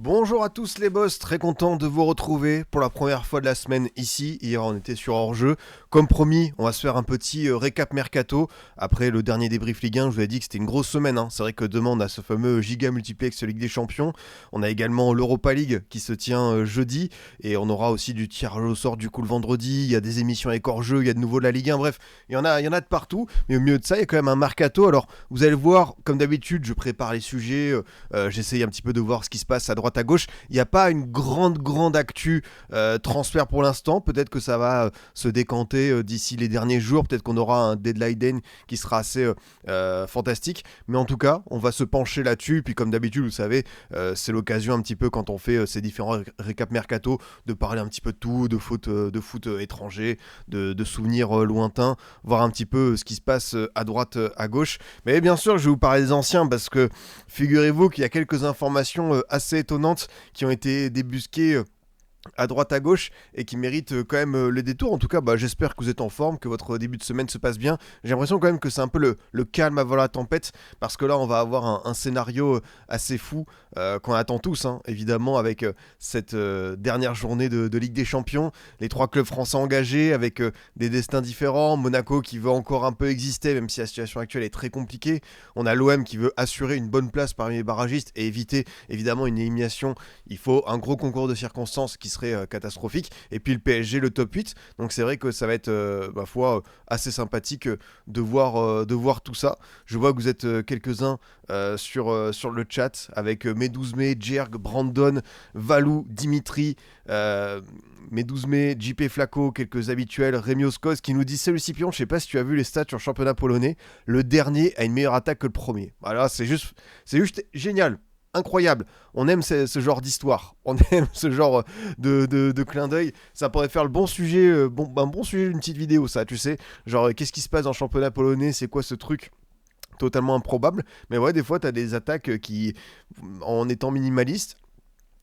Bonjour à tous les boss, très content de vous retrouver pour la première fois de la semaine ici. Hier on était sur hors-jeu. Comme promis, on va se faire un petit récap mercato. Après le dernier débrief Ligue 1, je vous ai dit que c'était une grosse semaine. C'est vrai que demain on a ce fameux giga multiplex Ligue des Champions. On a également l'Europa League qui se tient jeudi. Et on aura aussi du tirage au sort du coup le vendredi. Il y a des émissions avec hors-jeu, il y a de nouveau de la Ligue 1. Bref, il y en a de partout. Mais au milieu de ça, il y a quand même un mercato. Alors vous allez le voir, comme d'habitude, je prépare les sujets. J'essaye un petit peu de voir ce qui se passe à droite à gauche. Il n'y a pas une grande actu transfert pour l'instant. Peut-être que ça va se décanter d'ici les derniers jours. Peut-être qu'on aura un deadline qui sera assez fantastique. Mais en tout cas, on va se pencher là-dessus. Puis comme d'habitude, vous savez, c'est l'occasion un petit peu quand on fait ces différents récaps mercato de parler un petit peu de tout, de foot étranger, de souvenirs lointains, voir un petit peu ce qui se passe à droite, à gauche. Mais bien sûr, je vais vous parler des anciens parce que figurez-vous qu'il y a quelques informations assez étonnantes qui ont été débusquées à droite à gauche et qui méritent quand même le détour. En tout cas, j'espère que vous êtes en forme, que votre début de semaine se passe bien. J'ai l'impression quand même que c'est un peu le calme avant la tempête parce que là on va avoir un scénario assez fou qu'on attend tous, évidemment, avec cette dernière journée de Ligue des Champions, les trois clubs français engagés avec des destins différents. Monaco qui veut encore un peu exister même si la situation actuelle est très compliquée. On a l'OM qui veut assurer une bonne place parmi les barragistes et éviter évidemment une élimination. Il faut un gros concours de circonstances qui serait catastrophique. Et puis le PSG, le top 8. Donc c'est vrai que ça va être, ma foi, assez sympathique de voir tout ça. Je vois que vous êtes quelques-uns sur le chat avec Mes12 mai, Jerg, Brandon, Valou, Dimitri, Mes12 mai, JP Flaco, quelques habituels, Rémi Skos qui nous dit salut Scipion, je sais pas si tu as vu les stats sur le championnat polonais, le dernier a une meilleure attaque que le premier. Voilà, c'est juste génial. Incroyable, on aime ce genre d'histoire, on aime ce genre de clin d'œil. Ça pourrait faire le bon sujet, un bon sujet d'une petite vidéo, ça, tu sais. Genre, qu'est-ce qui se passe dans le championnat polonais, c'est quoi ce truc totalement improbable. Mais ouais, des fois, t'as des attaques qui, en étant minimalistes,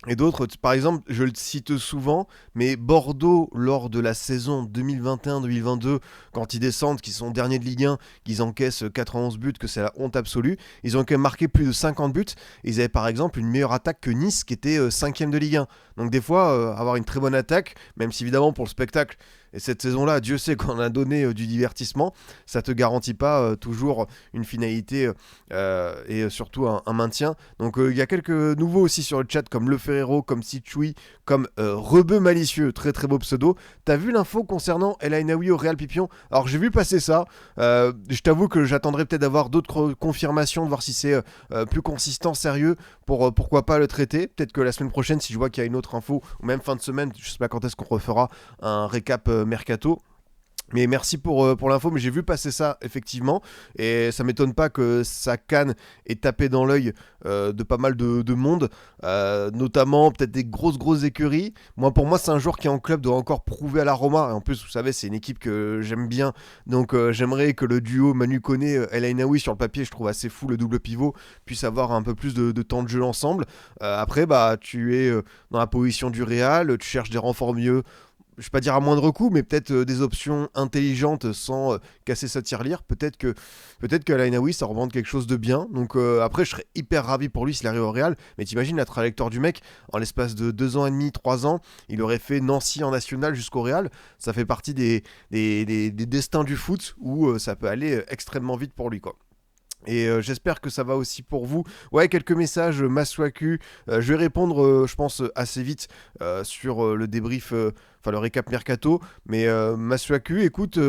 et d'autres, par exemple, je le cite souvent, mais Bordeaux, lors de la saison 2021-2022, quand ils descendent, qu'ils sont derniers de Ligue 1, qu'ils encaissent 91 buts, que c'est la honte absolue, ils ont quand même marqué plus de 50 buts, et ils avaient par exemple une meilleure attaque que Nice, qui était 5ème de Ligue 1. Donc des fois, avoir une très bonne attaque, même si évidemment pour le spectacle, et cette saison-là, Dieu sait qu'on a donné du divertissement, ça te garantit pas toujours une finalité et surtout un maintien. Donc il y a quelques nouveaux aussi sur le chat, comme Le Ferrero, comme Sichui, comme Rebeu Malicieux, très très beau pseudo. T'as vu l'info concernant El Ainaoui au Real Pipion? Alors j'ai vu passer ça, je t'avoue que j'attendrai peut-être d'avoir d'autres confirmations, de voir si c'est plus consistant, sérieux, pour pourquoi pas le traiter. Peut-être que la semaine prochaine, si je vois qu'il y a une autre info, ou même fin de semaine, je sais pas quand est-ce qu'on refera un récap mercato. Mais merci pour l'info, mais j'ai vu passer ça effectivement, et ça m'étonne pas que sa canne ait tapé dans l'œil de pas mal de monde, notamment peut-être des grosses écuries. Pour moi, c'est un joueur qui en club doit encore prouver à la Roma, et en plus, vous savez, c'est une équipe que j'aime bien, donc j'aimerais que le duo Manu Koné, El Ainaoui sur le papier, je trouve assez fou, le double pivot, puisse avoir un peu plus de temps de jeu ensemble. Après, tu es dans la position du Real, tu cherches des renforts mieux, je vais pas dire à moindre coût, mais peut-être des options intelligentes sans casser sa tirelire. Peut-être que Alainaoui, ça représente quelque chose de bien. Donc après, je serais hyper ravi pour lui s'il arrive au Real. Mais t'imagines la trajectoire du mec, en l'espace de 2 ans et demi, 3 ans, il aurait fait Nancy en national jusqu'au Real. Ça fait partie des destins du foot où ça peut aller extrêmement vite pour lui, quoi. Et j'espère que ça va aussi pour vous. Ouais, quelques messages, Masuaku. Je vais répondre, je pense, assez vite sur le débrief, enfin le récap mercato. Mais Masuaku, écoute,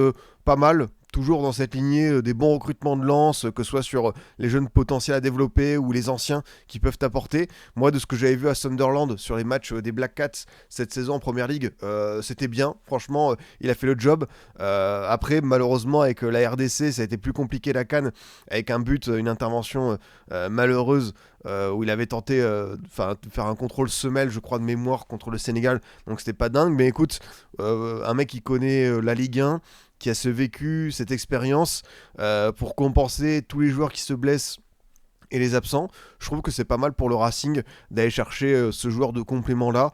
pas mal. Toujours dans cette lignée des bons recrutements de lance, que ce soit sur les jeunes potentiels à développer ou les anciens qui peuvent apporter. Moi, de ce que j'avais vu à Sunderland sur les matchs des Black Cats cette saison en Première Ligue, c'était bien. Franchement, il a fait le job. Après, malheureusement, avec la RDC, ça a été plus compliqué la CAN, avec un but, une intervention malheureuse où il avait tenté de faire un contrôle semelle, je crois, de mémoire contre le Sénégal. Donc c'était pas dingue. Mais écoute, un mec qui connaît la Ligue 1, qui a ce vécu, cette expérience, pour compenser tous les joueurs qui se blessent et les absents. Je trouve que c'est pas mal pour le Racing d'aller chercher ce joueur de complément là.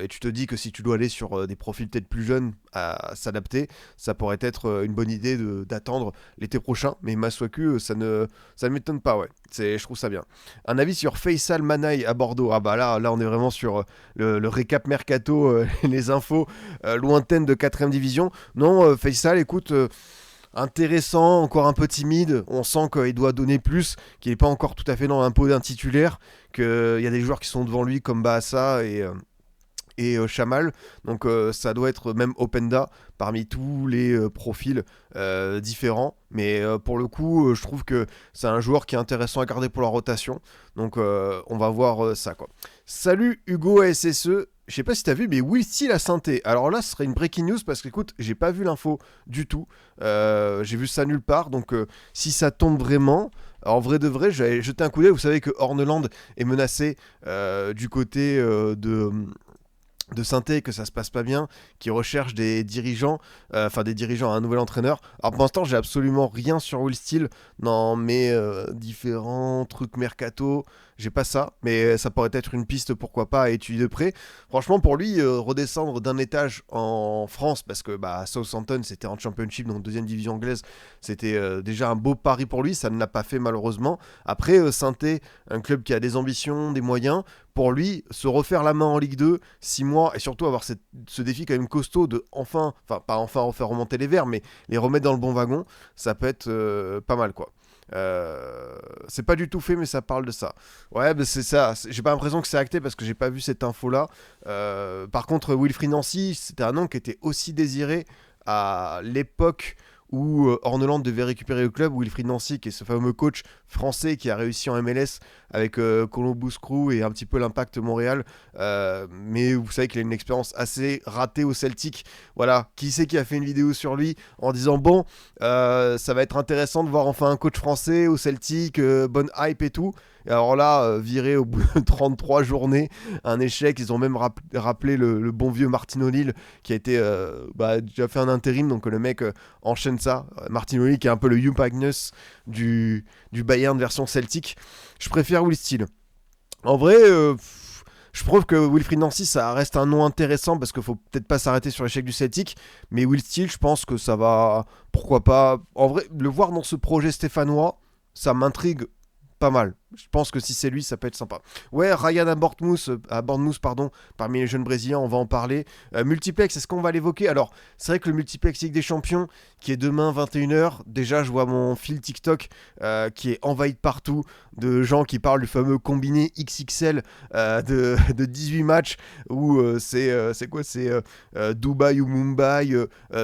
Et tu te dis que si tu dois aller sur des profils peut-être plus jeunes à s'adapter, ça pourrait être une bonne idée d'attendre l'été prochain. Mais Masuaku, ça ne m'étonne pas, ouais. Je trouve ça bien. Un avis sur Faisal Manaï à Bordeaux. Ah bah là on est vraiment sur le récap mercato, les infos lointaines de 4ème division. Non, Faisal, écoute, intéressant, encore un peu timide. On sent qu'il doit donner plus, qu'il n'est pas encore tout à fait dans l'impôt d'un titulaire, qu'il y a des joueurs qui sont devant lui comme Bahassa et Chamal. Donc ça doit être même Openda parmi tous les profils différents. Mais pour le coup, je trouve que c'est un joueur qui est intéressant à garder pour la rotation. Donc on va voir ça, quoi. Salut Hugo SSE. Je sais pas si t'as vu, mais Will Steele à Saint-Étienne. Alors là, ce serait une breaking news parce que, écoute, j'ai pas vu l'info du tout. J'ai vu ça nulle part. Donc, si ça tombe vraiment, en vrai de vrai, j'avais jeté un coup d'œil. Vous savez que Horneland est menacé du côté de Saint-Étienne, que ça se passe pas bien, qui recherche des dirigeants, des dirigeants, un nouvel entraîneur. Alors pour l'instant, j'ai absolument rien sur Will Steele dans mes différents trucs mercato. J'ai pas ça, mais ça pourrait être une piste, pourquoi pas, à étudier de près. Franchement, pour lui, redescendre d'un étage en France, parce que Southampton, c'était en Championship, donc deuxième division anglaise, c'était déjà un beau pari pour lui. Ça ne l'a pas fait malheureusement. Après, Saint-Étienne, un club qui a des ambitions, des moyens. Pour lui, se refaire la main en Ligue 2, 6 mois, et surtout avoir ce défi quand même costaud de pas enfin refaire remonter les Verts, mais les remettre dans le bon wagon, ça peut être pas mal, quoi. C'est pas du tout fait, mais ça parle de ça. Ouais, bah c'est ça. J'ai pas l'impression que c'est acté parce que j'ai pas vu cette info-là. Par contre, Wilfried Nancy, c'était un nom qui était aussi désiré à l'époque où Horneland devait récupérer le club. Wilfried Nancy, qui est ce fameux coach français qui a réussi en MLS avec Columbus Crew et un petit peu l'Impact Montréal. Mais vous savez qu'il a une expérience assez ratée au Celtic. Voilà, qui c'est qui a fait une vidéo sur lui en disant bon, ça va être intéressant de voir enfin un coach français au Celtic, bonne hype et tout. Et alors là, viré au bout de 33 journées, un échec. Ils ont même rappelé le bon vieux Martin O'Neill qui a été déjà fait un intérim. Donc le mec enchaîne ça. Martin O'Neill qui est un peu le Hugh Magnus du Bayern version Celtic. Je préfère Will Steele. En vrai, je trouve que Wilfried Nancy, ça reste un nom intéressant parce qu'il faut peut-être pas s'arrêter sur l'échec du Celtic. Mais Will Steele, je pense que ça va. Pourquoi pas. En vrai, le voir dans ce projet stéphanois, ça m'intrigue pas mal. Je pense que si c'est lui, ça peut être sympa. Ouais, Ryan à Bournemouth, pardon, parmi les jeunes brésiliens, on va en parler. Multiplex, est-ce qu'on va l'évoquer? Alors, c'est vrai que le multiplex Ligue des Champions, qui est demain 21h, déjà je vois mon fil TikTok qui est envahi de partout, de gens qui parlent du fameux combiné XXL de 18 matchs, où c'est quoi? C'est Dubaï ou Mumbai,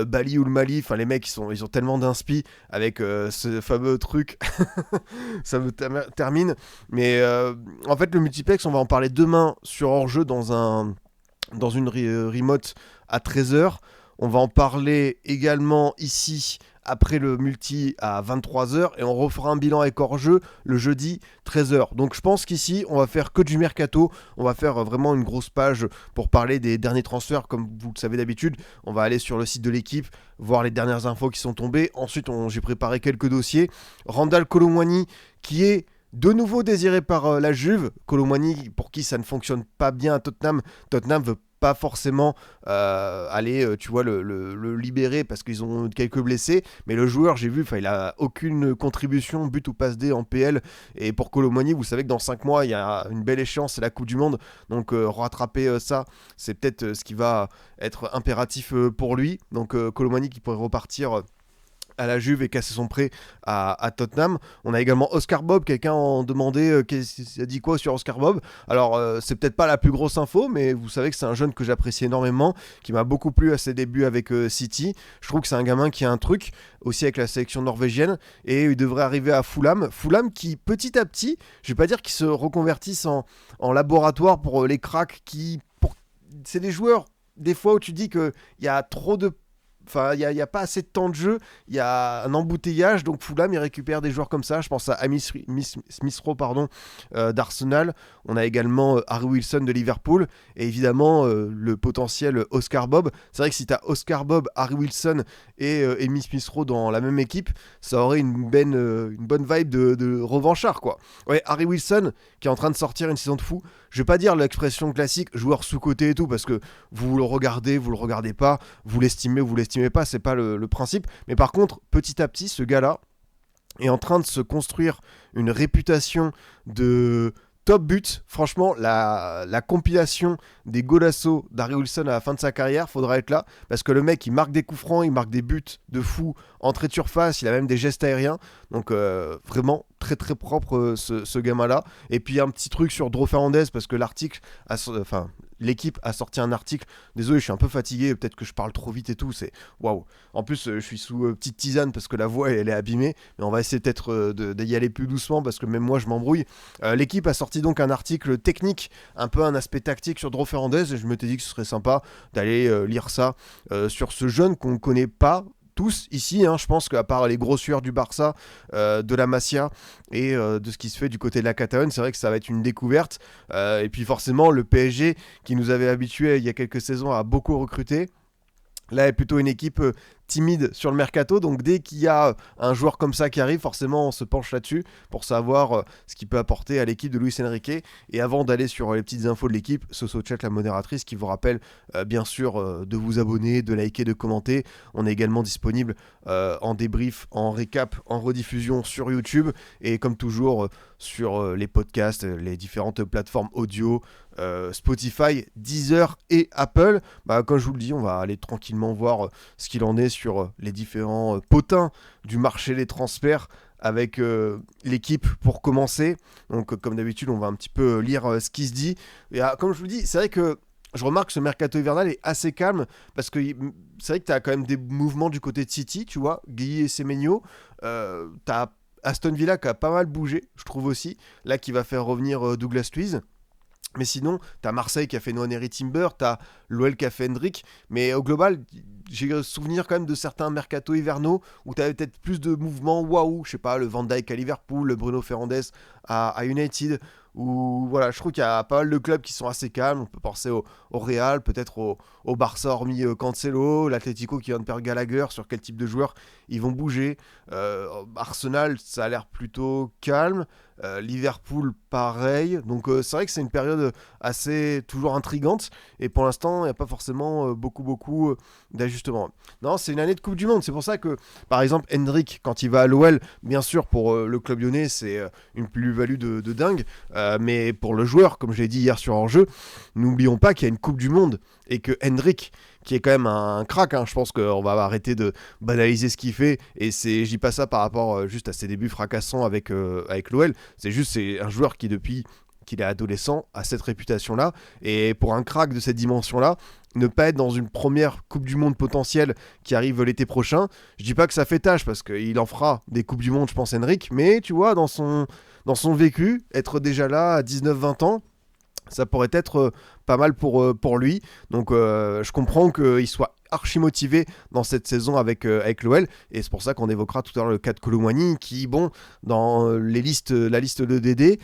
Bali ou le Mali, enfin les mecs ils ont tellement d'inspi avec ce fameux truc, ça me termine. Mais en fait, le multiplex, on va en parler demain sur hors-jeu dans une remote à 13h. On va en parler également ici après le multi à 23h et on refera un bilan avec hors-jeu le jeudi 13h. Donc je pense qu'ici on va faire que du mercato, on va faire vraiment une grosse page pour parler des derniers transferts comme vous le savez d'habitude. On va aller sur le site de l'équipe, voir les dernières infos qui sont tombées. Ensuite j'ai préparé quelques dossiers. Randal Kolo Muani qui est de nouveau désiré par la Juve. Kolo Muani pour qui ça ne fonctionne pas bien à Tottenham. Tottenham veut pas forcément aller le libérer parce qu'ils ont quelques blessés, mais le joueur j'ai vu il a aucune contribution but ou passe D en PL, et pour Kolo Muani vous savez que dans 5 mois il y a une belle échéance, c'est la Coupe du Monde, donc rattraper ça c'est peut-être ce qui va être impératif pour lui, donc Kolo Muani qui pourrait repartir à la Juve et casser son prêt à Tottenham. On a également Oscar Bob, quelqu'un en demandait a dit quoi sur Oscar Bob. Alors c'est peut-être pas la plus grosse info, mais vous savez que c'est un jeune que j'apprécie énormément, qui m'a beaucoup plu à ses débuts avec City. Je trouve que c'est un gamin qui a un truc aussi avec la sélection norvégienne, et il devrait arriver à Fulham qui petit à petit, je vais pas dire qu'ils se reconvertissent en laboratoire pour les cracks c'est des joueurs des fois où tu dis qu'il y a trop de Enfin, il y a pas assez de temps de jeu, il y a un embouteillage, donc Fulham il récupère des joueurs comme ça. Je pense à Smith Rowe d'Arsenal. On a également Harry Wilson de Liverpool et évidemment le potentiel Oscar Bob. C'est vrai que si tu as Oscar Bob, Harry Wilson et Emile Smith-Rowe dans la même équipe, ça aurait une bonne vibe de revanchard quoi. Ouais, Harry Wilson qui est en train de sortir une saison de fou. Je vais pas dire l'expression classique joueur sous-coté et tout parce que vous le regardez pas, vous l'estimez pas, c'est pas le principe. Mais par contre, petit à petit, ce gars-là est en train de se construire une réputation de top but. Franchement, la compilation des golassos d'Harry Wilson à la fin de sa carrière, faudra être là. Parce que le mec, il marque des coups francs, il marque des buts de fou, entrée de surface, il a même des gestes aériens. Donc vraiment très très propre ce gamin-là. Et puis un petit truc sur Dro Fernandez, parce que l'équipe a sorti un article. Désolé, je suis un peu fatigué, peut-être que je parle trop vite et tout. C'est waouh. En plus, je suis sous petite tisane parce que la voix elle est abîmée. Mais on va essayer peut-être d'y aller plus doucement parce que même moi je m'embrouille. L'équipe a sorti donc un article technique, un peu un aspect tactique sur Dro Fernandez. Et je m'étais dit que ce serait sympa d'aller lire ça sur ce jeune qu'on ne connaît pas tous ici, je pense qu'à part les grosseurs du Barça, de la Masia et de ce qui se fait du côté de la Catalogne, c'est vrai que ça va être une découverte. Et puis forcément, le PSG qui nous avait habitués il y a quelques saisons à beaucoup recruter, là est plutôt une équipe timide sur le mercato, donc dès qu'il y a un joueur comme ça qui arrive, forcément on se penche là-dessus pour savoir ce qu'il peut apporter à l'équipe de Luis Enrique. Et avant d'aller sur les petites infos de l'équipe, Soso Chat, la modératrice, qui vous rappelle bien sûr de vous abonner, de liker, de commenter. On est également disponible en débrief, en récap, en rediffusion sur YouTube et comme toujours sur les podcasts, les différentes plateformes audio, Spotify, Deezer et Apple. Comme je vous le dis, on va aller tranquillement voir ce qu'il en est sur les différents potins du marché des transferts avec l'équipe pour commencer. Donc comme d'habitude, on va un petit peu lire ce qui se dit. Et comme je vous le dis, c'est vrai que je remarque que ce mercato hivernal est assez calme parce que c'est vrai que tu as quand même des mouvements du côté de City, tu vois, Guy et Semenyo. Tu as Aston Villa qui a pas mal bougé, je trouve aussi, là qui va faire revenir Douglas Luiz. Mais sinon, t'as Marseille qui a fait Nwaneri Timber, t'as l'OL qui a fait Hendrick, mais au global, j'ai souvenir quand même de certains mercato hivernaux où t'avais peut-être plus de mouvements, waouh, je sais pas, le Van Dijk à Liverpool, le Bruno Fernandes à United, ou voilà, je trouve qu'il y a pas mal de clubs qui sont assez calmes, on peut penser au Real, peut-être au Barça hormis Cancelo, l'Atlético qui vient de perdre Gallagher, sur quel type de joueurs ils vont bouger, Arsenal ça a l'air plutôt calme, Liverpool pareil, donc c'est vrai que c'est une période assez toujours intrigante et pour l'instant il n'y a pas forcément beaucoup d'ajustements. Non, c'est une année de Coupe du Monde, c'est pour ça que par exemple Hendrick quand il va à l'OL, bien sûr pour le club lyonnais c'est une plus-value de dingue, mais pour le joueur, comme je l'ai dit hier sur Hors-jeu, n'oublions pas qu'il y a une Coupe du Monde et que Hendrick qui est quand même un crack, je pense qu'on va arrêter de banaliser ce qu'il fait, et je dis pas ça par rapport juste à ses débuts fracassants avec l'OL, c'est un joueur qui depuis qu'il est adolescent a cette réputation-là, et pour un crack de cette dimension-là, ne pas être dans une première Coupe du Monde potentielle qui arrive l'été prochain, je dis pas que ça fait tâche, parce qu'il en fera des Coupes du Monde, je pense, Hendrick, mais tu vois, dans son vécu, être déjà là à 19-20 ans, ça pourrait être pas mal pour lui. Donc je comprends qu'il soit archi motivé dans cette saison avec l'OL. Et c'est pour ça qu'on évoquera tout à l'heure le cas de Kolo Muani qui, bon, dans la liste de DD,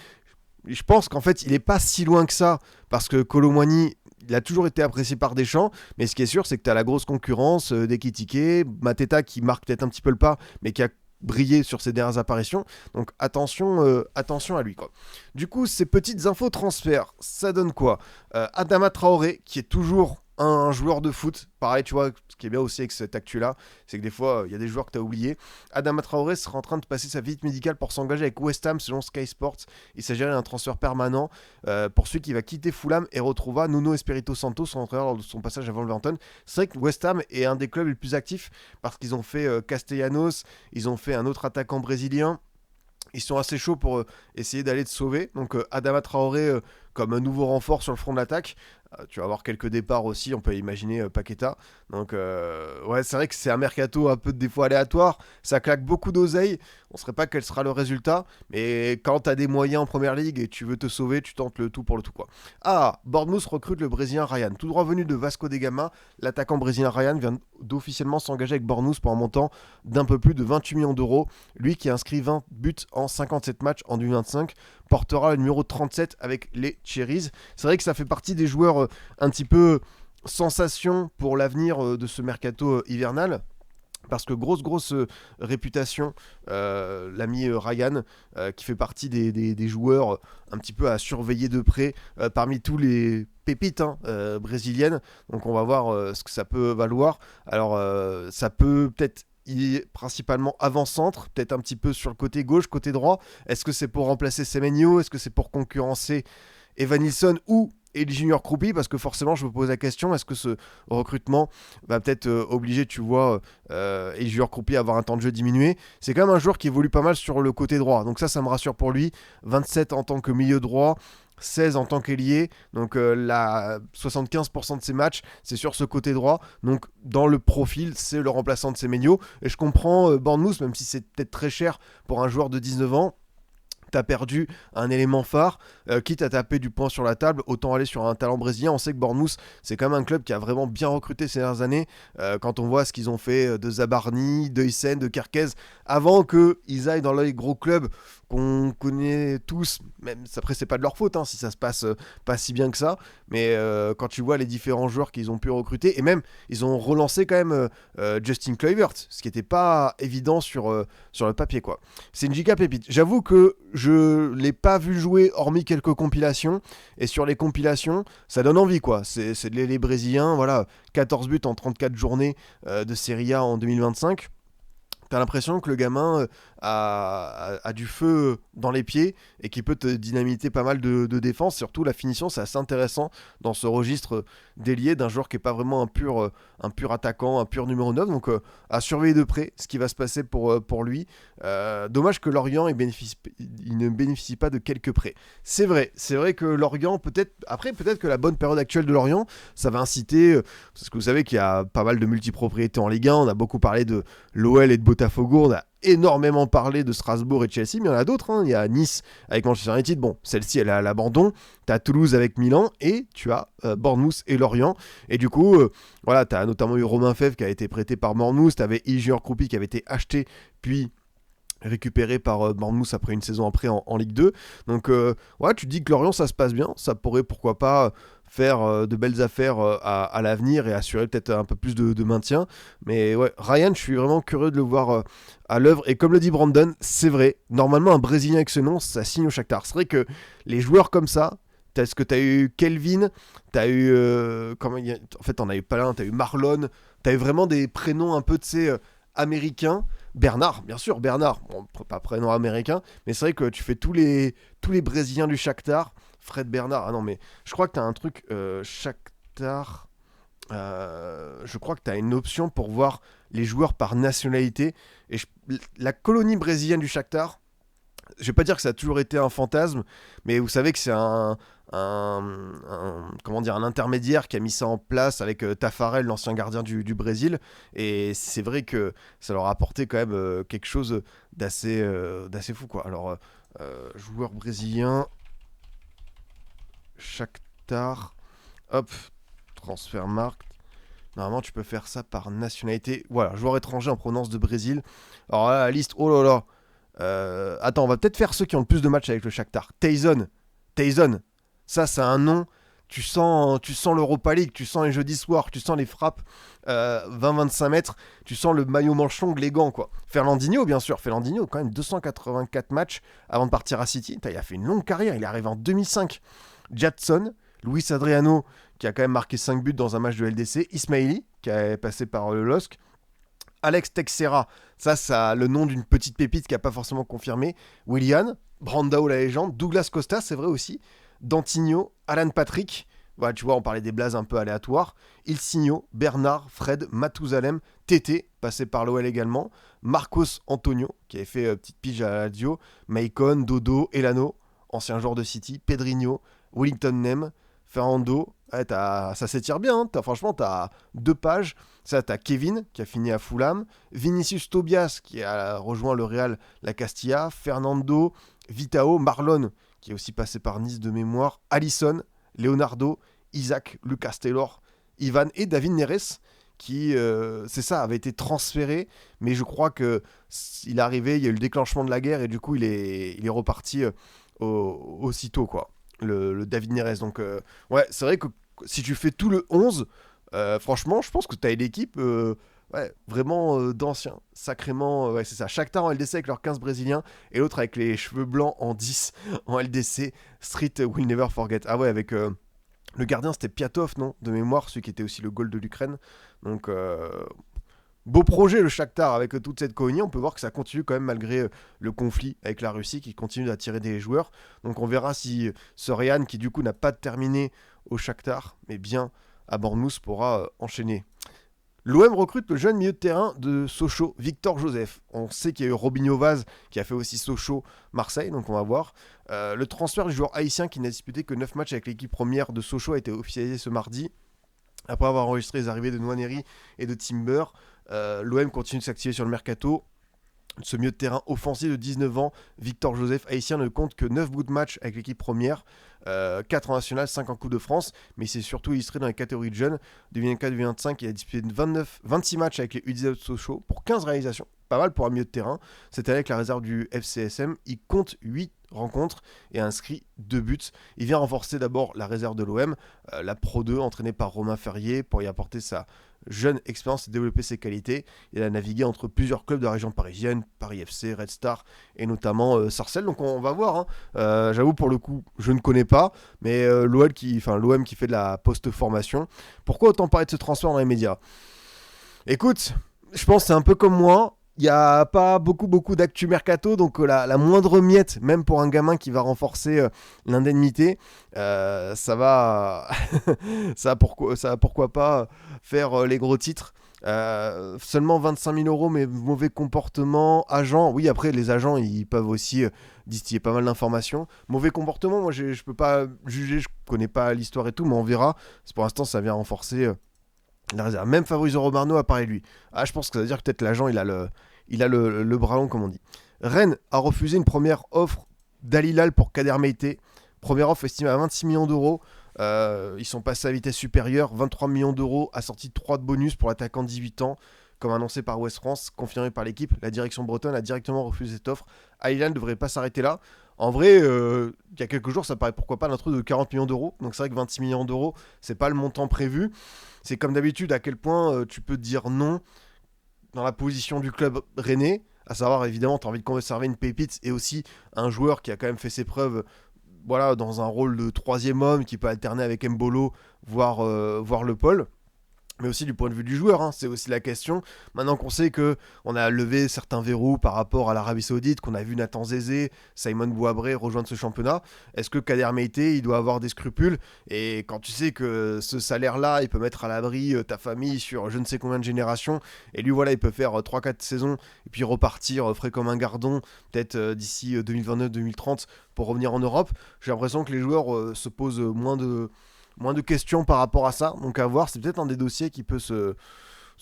je pense qu'en fait, il n'est pas si loin que ça. Parce que Kolo Muani, il a toujours été apprécié par Deschamps. Mais ce qui est sûr, c'est que tu as la grosse concurrence d'Ekitike, Mateta qui marque peut-être un petit peu le pas, mais qui a brillé sur ses dernières apparitions, donc attention à lui quoi. Du coup, ces petites infos transferts, ça donne quoi? Adama Traoré qui est toujours un joueur de foot, pareil tu vois, ce qui est bien aussi avec cette actu là, c'est que des fois il y a des joueurs que tu as oubliés. Adama Traoré sera en train de passer sa visite médicale pour s'engager avec West Ham selon Sky Sports. Il s'agirait d'un transfert permanent pour celui qui va quitter Fulham et retrouvera Nuno Espirito Santo, son entraîneur lors de son passage à Wolverhampton. C'est vrai que West Ham est un des clubs les plus actifs parce qu'ils ont fait Castellanos, ils ont fait un autre attaquant brésilien. Ils sont assez chauds pour essayer d'aller te sauver. Donc Adama Traoré comme un nouveau renfort sur le front de l'attaque. Tu vas avoir quelques départs aussi, on peut imaginer Paqueta. Donc ouais, c'est vrai que c'est un mercato un peu des fois aléatoire, ça claque beaucoup d'oseille, on ne sait pas quel sera le résultat, mais quand tu as des moyens en première ligue et tu veux te sauver, tu tentes le tout pour le tout quoi. Ah, Bournemouth recrute le Brésilien Ryan. Tout droit venu de Vasco da Gama, l'attaquant brésilien Ryan vient d'officiellement s'engager avec Bournemouth pour un montant d'un peu plus de 28 millions d'euros. Lui qui a inscrit 20 buts en 57 matchs en 2025 portera le numéro 37 avec les Cherries. C'est vrai que ça fait partie des joueurs un petit peu sensation pour l'avenir de ce mercato hivernal. Parce que grosse réputation, l'ami Ryan, qui fait partie des joueurs un petit peu à surveiller de près parmi tous les pépites brésiliennes. Donc on va voir ce que ça peut valoir. Alors ça peut peut-être il est principalement avant-centre, peut-être un petit peu sur le côté gauche, côté droit. Est-ce que c'est pour remplacer Semenyo? Est-ce que c'est pour concurrencer Evan Nilsson ou et le Junior Kroupi, parce que forcément je me pose la question, est-ce que ce recrutement va peut-être obliger, tu vois, et Junior Kroupi à avoir un temps de jeu diminué. C'est quand même un joueur qui évolue pas mal sur le côté droit, donc ça me rassure pour lui. 27 en tant que milieu droit, 16 en tant qu'ailier, donc 75% de ses matchs c'est sur ce côté droit, donc dans le profil c'est le remplaçant de Semenyo, et je comprends Bournemouth, même si c'est peut-être très cher pour un joueur de 19 ans. T'as perdu un élément phare, quitte à taper du poing sur la table, autant aller sur un talent brésilien. On sait que Bournemouth, c'est quand même un club qui a vraiment bien recruté ces dernières années, quand on voit ce qu'ils ont fait de Zabarni, de Hyssen, de Kerkez, avant qu'ils aillent dans les gros clubs qu'on connaît tous, même après c'est pas de leur faute si ça se passe pas si bien que ça, mais quand tu vois les différents joueurs qu'ils ont pu recruter, et même ils ont relancé quand même Justin Kluivert, ce qui n'était pas évident sur le papier quoi. C'est une giga pépite. J'avoue que je l'ai pas vu jouer hormis quelques compilations, et sur les compilations ça donne envie quoi. C'est les Brésiliens, voilà, 14 buts en 34 journées de Serie A en 2025. T'as l'impression que le gamin a du feu dans les pieds et qui peut te dynamiter pas mal de défense. Surtout la finition, c'est assez intéressant dans ce registre d'ailier d'un joueur qui n'est pas vraiment un pur attaquant, un pur numéro 9. Donc à surveiller de près ce qui va se passer pour lui. Dommage que Lorient il ne bénéficie pas de quelques prêts. C'est vrai que Lorient, peut-être que la bonne période actuelle de Lorient, ça va inciter, parce que vous savez qu'il y a pas mal de multipropriétés en Ligue 1, on a beaucoup parlé de l'OL et de Botafogo, on a énormément parlé de Strasbourg et de Chelsea, mais il y en a d'autres, il y a Nice avec Manchester United, bon, celle-ci elle est à l'abandon, tu as Toulouse avec Milan, et tu as Bournemouth et Lorient, et du coup, voilà, tu as notamment eu Romain Fèvre qui a été prêté par Bournemouth, tu avais Junior Kroupi qui avait été acheté, puis récupéré par Bournemouth après une saison après en Ligue 2, donc ouais, tu dis que Lorient ça se passe bien, ça pourrait pourquoi pas faire de belles affaires à l'avenir et assurer peut-être un peu plus de maintien. Mais ouais, Ryan, je suis vraiment curieux de le voir à l'œuvre. Et comme le dit Brandon, c'est vrai, normalement un Brésilien avec ce nom, ça signe au Shakhtar. C'est vrai que les joueurs comme ça, est-ce que tu as eu Kelvin, tu as eu... en fait, t'en as eu pas l'un, tu as eu Marlon, tu as eu vraiment des prénoms un peu, tu sais, américains. Bernard, bien sûr, Bernard, bon, pas prénom américain, mais c'est vrai que tu fais tous les Brésiliens du Shakhtar. Fred Bernard, ah non mais je crois que tu as un truc Shakhtar, je crois que tu as une option pour voir les joueurs par nationalité, et la colonie brésilienne du Shakhtar, je vais pas dire que ça a toujours été un fantasme, mais vous savez que c'est un intermédiaire qui a mis ça en place avec Tafarel, l'ancien gardien du Brésil, et c'est vrai que ça leur a apporté quand même quelque chose d'assez fou quoi. Alors joueur brésilien Shakhtar, hop, Transfermarkt. Normalement, tu peux faire ça par nationalité. Voilà, joueur étranger en provenance de Brésil. Alors là, la liste, oh là là. Attends, on va peut-être faire ceux qui ont le plus de matchs avec le Shakhtar. Tayson, ça, c'est un nom. Tu sens l'Europa League, tu sens les jeudis soirs, tu sens les frappes 20-25 mètres, tu sens le maillot manche longue, les gants, quoi. Fernandinho, bien sûr. Fernandinho, quand même 284 matchs avant de partir à City. Il a fait une longue carrière, il est arrivé en 2005. Jadson, Luis Adriano, qui a quand même marqué 5 buts dans un match de LDC, Ismaili, qui est passé par le LOSC, Alex Teixeira, ça le nom d'une petite pépite qui n'a pas forcément confirmé, Willian, Brandao la légende, Douglas Costa, c'est vrai aussi, Dantinho, Alan Patrick, voilà, tu vois, on parlait des blazes un peu aléatoires, Ilsinho, Bernard, Fred, Mathusalem, Tété, passé par l'OL également, Marcos Antonio, qui avait fait petite pige à la Lazio, Maicon, Dodo, Elano, ancien joueur de City, Pedrinho, Wellington Nem, Fernando, ouais, ça s'étire bien. Hein. Franchement, t'as 2 pages. Ça, t'as Kevin qui a fini à Fulham, Vinicius Tobias qui a rejoint le Real La Castilla, Fernando, Vitao, Marlon qui est aussi passé par Nice de mémoire, Alisson, Leonardo, Isaac, Lucas Taylor, Ivan et David Neres qui, c'est ça, avait été transféré, mais je crois que il est arrivé, il y a eu le déclenchement de la guerre et du coup il est reparti aussitôt quoi. Le David Neres. Donc ouais, c'est vrai que si tu fais tout le 11, franchement, je pense que tu as une équipe ouais, vraiment d'anciens. Sacrément, ouais, c'est ça. Shakhtar en LDC avec leurs 15 Brésiliens et l'autre avec les cheveux blancs en 10 en LDC. Street will never forget. Ah ouais, avec le gardien, c'était Piatov, non? De mémoire, celui qui était aussi le goal de l'Ukraine. Donc, beau projet le Shakhtar avec toute cette colonie. On peut voir que ça continue quand même malgré le conflit avec la Russie qui continue d'attirer des joueurs. Donc on verra si Sorian, qui du coup n'a pas terminé au Shakhtar, mais bien à Bournemouth, pourra enchaîner. L'OM recrute le jeune milieu de terrain de Sochaux, Victor Joseph. On sait qu'il y a eu Robinho Vaz qui a fait aussi Sochaux-Marseille, donc on va voir. Le transfert du joueur haïtien qui n'a disputé que 9 matchs avec l'équipe première de Sochaux a été officialisé ce mardi. Après avoir enregistré les arrivées de Nwaneri et de Timber, l'OM continue de s'activer sur le mercato. Ce milieu de terrain offensif de 19 ans, Victor Joseph, haïtien, ne compte que 9 bouts de match avec l'équipe première, 4 en national, 5 en Coupe de France, mais il s'est surtout illustré dans les catégories de jeunes. 2024-2025, il a disputé 26 matchs avec les U19 de Sochaux pour 15 réalisations, pas mal pour un milieu de terrain. Cette année avec la réserve du FCSM, il compte 8 rencontres et a inscrit 2 buts. Il vient renforcer d'abord la réserve de l'OM, la Pro 2, entraînée par Romain Ferrier, pour y apporter sa jeune expérience et développer ses qualités. Il a navigué entre plusieurs clubs de la région parisienne, Paris FC, Red Star et notamment Sarcelles. Donc on va voir. Hein. J'avoue pour le coup, je ne connais pas, mais l'OM qui fait de la post-formation. Pourquoi autant parler de ce transfert dans les médias? Écoute, je pense que c'est un peu comme moi. Il n'y a pas beaucoup d'actu mercato, donc la moindre miette, même pour un gamin qui va renforcer l'indemnité, ça va ça va pourquoi pas faire les gros titres. Seulement 25 000 euros, mais mauvais comportement. Agent, oui, après les agents ils peuvent aussi distiller pas mal d'informations. Mauvais comportement, moi je peux pas juger, je connais pas l'histoire et tout, mais on verra. Pour l'instant, ça vient renforcer la réserve. Même Fabrizio Romano a parlé de lui. Ah, je pense que ça veut dire que peut-être l'agent il a le bras long, comme on dit. Rennes a refusé une première offre d'Al Hilal pour Kader Meïté. Première offre estimée à 26 millions d'euros. Ils sont passés à vitesse supérieure, 23 millions d'euros, assortis de 3 de bonus pour l'attaquant de 18 ans, comme annoncé par Ouest France, confirmé par l'équipe. La direction bretonne a directement refusé cette offre. Al Hilal ne devrait pas s'arrêter là. En vrai, il y a quelques jours, ça paraît pourquoi pas un truc de 40 millions d'euros. Donc c'est vrai que 26 millions d'euros, c'est pas le montant prévu. C'est comme d'habitude à quel point tu peux dire non dans la position du club rennais, à savoir évidemment tu as envie de conserver une pépite et aussi un joueur qui a quand même fait ses preuves, voilà, dans un rôle de troisième homme qui peut alterner avec Mbolo, voire Le Paul. Mais aussi du point de vue du joueur, hein, c'est aussi la question. Maintenant qu'on sait que on a levé certains verrous par rapport à l'Arabie Saoudite, qu'on a vu Nathan Zézé, Simon Bouabré rejoindre ce championnat, est-ce que Kader Meïté, il doit avoir des scrupules? Et quand tu sais que ce salaire-là, il peut mettre à l'abri ta famille sur je ne sais combien de générations, et lui, voilà, il peut faire 3-4 saisons, et puis repartir frais comme un gardon, peut-être d'ici 2029-2030, pour revenir en Europe, j'ai l'impression que les joueurs se posent moins de questions par rapport à ça. Donc à voir, c'est peut-être un des dossiers qui peut se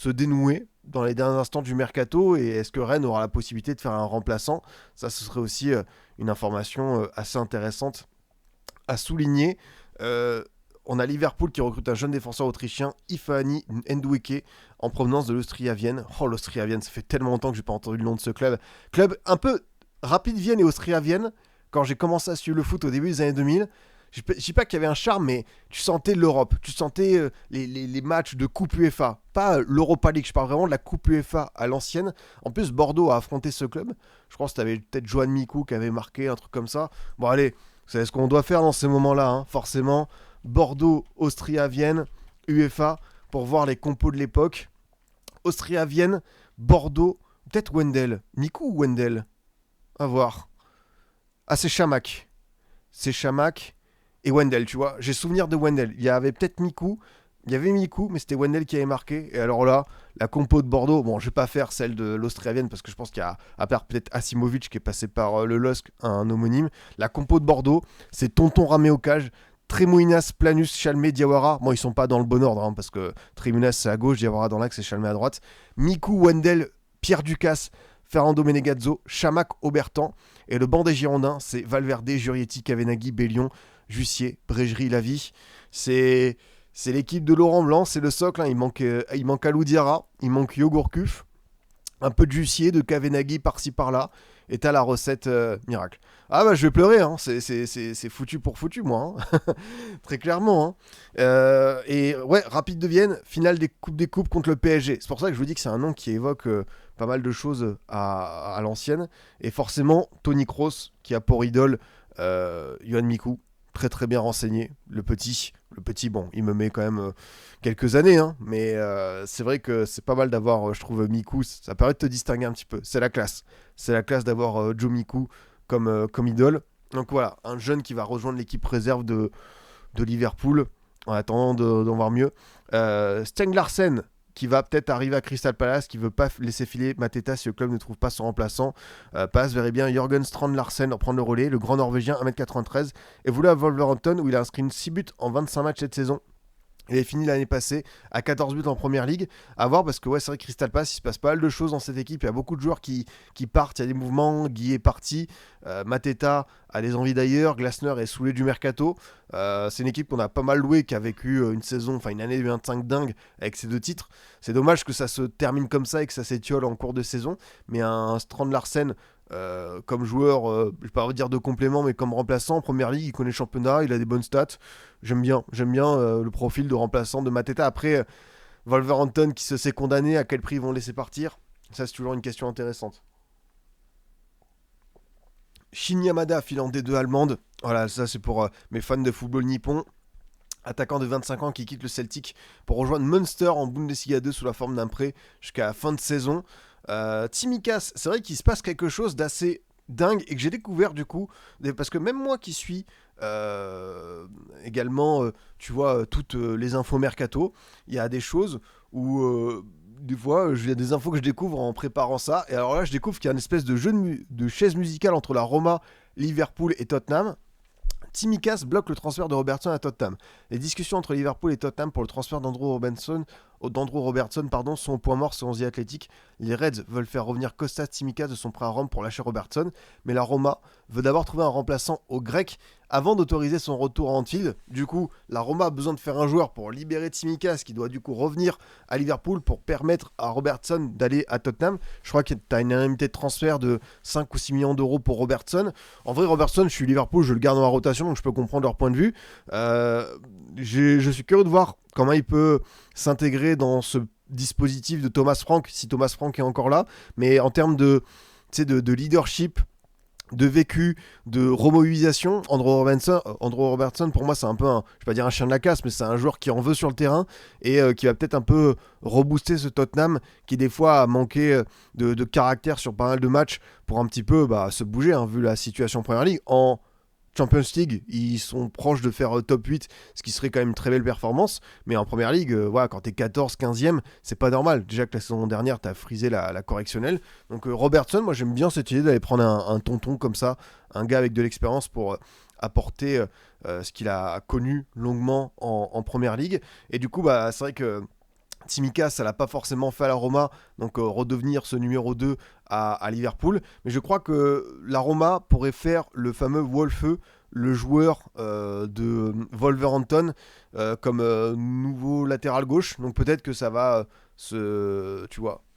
dénouer dans les derniers instants du mercato. Et est-ce que Rennes aura la possibilité de faire un remplaçant? Ça, ce serait aussi une information assez intéressante à souligner. On a Liverpool qui recrute un jeune défenseur autrichien, Ifani Ndoueke, en provenance de l'Austria Vienne. Oh, l'Austria Vienne, ça fait tellement longtemps que j'ai pas entendu le nom de ce club. Club un peu Rapid Vienne et Austria Vienne. Quand j'ai commencé à suivre le foot au début des années 2000, je dis pas qu'il y avait un charme, mais tu sentais l'Europe, tu sentais les matchs de Coupe UEFA, pas l'Europa League, je parle vraiment de la Coupe UEFA à l'ancienne. En plus, Bordeaux a affronté ce club. Je pense que tu avais peut-être Joan Mikou qui avait marqué, un truc comme ça. Bon, allez, vous savez ce qu'on doit faire dans ces moments-là, hein, forcément. Bordeaux, Austria, Vienne, UEFA, pour voir les compos de l'époque. Austria, Vienne, Bordeaux, peut-être Wendel. Mikou ou Wendel? À voir. Ah, c'est Chamac. C'est Chamac et Wendel, tu vois. J'ai souvenir de Wendel. Il y avait peut-être Mikou. Il y avait Mikou, mais c'était Wendel qui avait marqué. Et alors là, la compo de Bordeaux, bon, je vais pas faire celle de l'Austria Vienne parce que je pense qu'il y a, à part peut-être Asimovic qui est passé par le LOSC, un homonyme. La compo de Bordeaux, c'est Tonton Ramé au cage, Tremouinas, Planus, Chalmé, Diawara. Bon, ils sont pas dans le bon ordre, parce que Tremouinas c'est à gauche, Diawara dans l'axe et Chalmé à droite. Miku, Wendell, Pierre Ducasse, Ferrando Menegazzo, Chamac, Aubertan. Et le banc des Girondins, c'est Valverde, Jurietti, Kavenaghi, Bellion, Jussier, Brégerie, Lavie. C'est l'équipe de Laurent Blanc, c'est le socle. Il manque Alou Diarra, il manque Yogurkuf, un peu de Jussier, de Kavenaghi par-ci par-là. Et t'as la recette miracle. Ah bah je vais pleurer, c'est foutu pour foutu moi, très clairement. Et ouais, Rapide de Vienne, finale des coupes contre le PSG. C'est pour ça que je vous dis que c'est un nom qui évoque pas mal de choses à l'ancienne. Et forcément, Tony Kroos, qui a pour idole Yohan Mikou, très très bien renseigné. Le petit, bon, il me met quand même quelques années, mais c'est vrai que c'est pas mal d'avoir, je trouve, Mikou. Ça permet de te distinguer un petit peu. C'est la classe. C'est la classe d'avoir Joe Mikou comme idole. Donc voilà, un jeune qui va rejoindre l'équipe réserve de Liverpool en attendant d'en voir mieux. Sten Larsen qui va peut-être arriver à Crystal Palace, qui veut pas laisser filer Mateta si le club ne trouve pas son remplaçant. Palace verrait bien Jørgen Strand Larsen prendre le relais, le grand Norvégien 1m93, évolue à Wolverhampton où il a inscrit 6 buts en 25 matchs cette saison. Il est fini l'année passée à 14 buts en première ligue. À voir parce que ouais, c'est vrai que Crystal Palace, il se passe pas mal de choses dans cette équipe. Il y a beaucoup de joueurs qui partent, il y a des mouvements. Guy est parti, Mateta a des envies d'ailleurs, Glasner est saoulé du mercato. C'est une équipe qu'on a pas mal louée, qui a vécu une année de 25 dingue avec ses 2 titres. C'est dommage que ça se termine comme ça et que ça s'étiole en cours de saison. Mais un Strand Larsen comme joueur, je vais pas dire de complément, mais comme remplaçant en première ligue, il connaît le championnat, il a des bonnes stats. J'aime bien le profil de remplaçant de Mateta. Après, Wolverhampton qui se sait condamné, à quel prix ils vont le laisser partir? Ça, c'est toujours une question intéressante. Shin Yamada, filant D2 allemande. Voilà, ça c'est pour mes fans de football nippon. Attaquant de 25 ans qui quitte le Celtic pour rejoindre Munster en Bundesliga 2 sous la forme d'un prêt jusqu'à la fin de saison. Tsimikas, c'est vrai qu'il se passe quelque chose d'assez dingue et que j'ai découvert du coup, parce que même moi qui suis également, tu vois, toutes les infos mercato, il y a des choses où des fois, il y a des infos que je découvre en préparant ça, et alors là, je découvre qu'il y a une espèce de jeu de chaise musicale entre la Roma, Liverpool et Tottenham. Tsimikas bloque le transfert de Robertson à Tottenham. Les discussions entre Liverpool et Tottenham pour le transfert d'Andrew Robertson sont au point mort selon The Athletic. Les Reds veulent faire revenir Kostas Tsimikas de son prêt à Rome pour lâcher Robertson, mais la Roma veut d'abord trouver un remplaçant au grec avant d'autoriser son retour à Anfield. Du coup, la Roma a besoin de faire un joueur pour libérer Tsimikas qui doit du coup revenir à Liverpool pour permettre à Robertson d'aller à Tottenham. Je crois que tu as une indemnité de transfert de 5 ou 6 millions d'euros pour Robertson. En vrai, Robertson, je suis Liverpool, je le garde dans la rotation, donc je peux comprendre leur point de vue. Je suis curieux de voir comment il peut s'intégrer dans ce dispositif de Thomas Frank, si Thomas Frank est encore là. Mais en termes de leadership, de vécu, de remobilisation, Andrew Robertson, pour moi, c'est un peu je vais pas dire un chien de la casse, mais c'est un joueur qui en veut sur le terrain et qui va peut-être un peu rebooster ce Tottenham qui des fois a manqué de caractère sur pas mal de matchs pour un petit peu se bouger, vu la situation en Première Ligue. En Champions League, ils sont proches de faire top 8, ce qui serait quand même une très belle performance. Mais en Première Ligue, quand t'es 14, 15e, c'est pas normal. Déjà que la saison dernière, t'as frisé la correctionnelle. Donc Robertson, moi j'aime bien cette idée d'aller prendre un tonton comme ça, un gars avec de l'expérience pour apporter ce qu'il a connu longuement en Première Ligue. Et du coup, c'est vrai que Tsimikas, ça l'a pas forcément fait à la Roma, donc redevenir ce numéro 2 à Liverpool. Mais je crois que la Roma pourrait faire le fameux Wolfe, le joueur de Wolverhampton, comme nouveau latéral gauche. Donc peut-être que ça va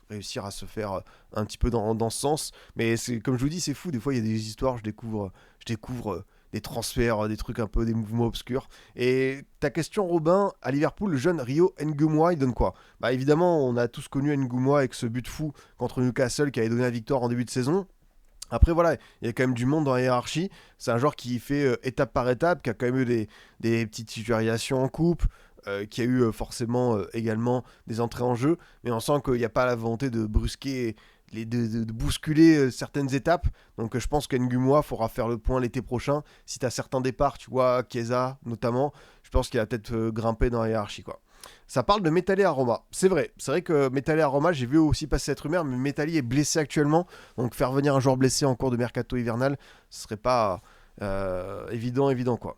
réussir à se faire un petit peu dans ce sens. Mais c'est, comme je vous dis, c'est fou. Des fois, il y a des histoires, je découvre des transferts, des trucs un peu, des mouvements obscurs. Et ta question, Robin, à Liverpool, le jeune Rio Ngumois, il donne quoi? Évidemment, on a tous connu Ngumois avec ce but fou contre Newcastle qui avait donné la victoire en début de saison. Après, voilà, il y a quand même du monde dans la hiérarchie. C'est un joueur qui fait étape par étape, qui a quand même eu des petites situations en coupe, qui a eu forcément également des entrées en jeu. Mais on sent qu'il n'y a pas la volonté de brusquer, de bousculer certaines étapes. Donc je pense qu'Ngumois faudra faire le point l'été prochain. Si tu as certains départs, tu vois, Chiesa notamment, je pense qu'il va peut-être grimper dans la hiérarchie, quoi. Ça parle de Metalli à Roma. C'est vrai que Metalli à Roma, j'ai vu aussi passer cette rumeur, mais Metalli est blessé actuellement. Donc faire venir un joueur blessé en cours de mercato hivernal, ce serait pas évident, quoi.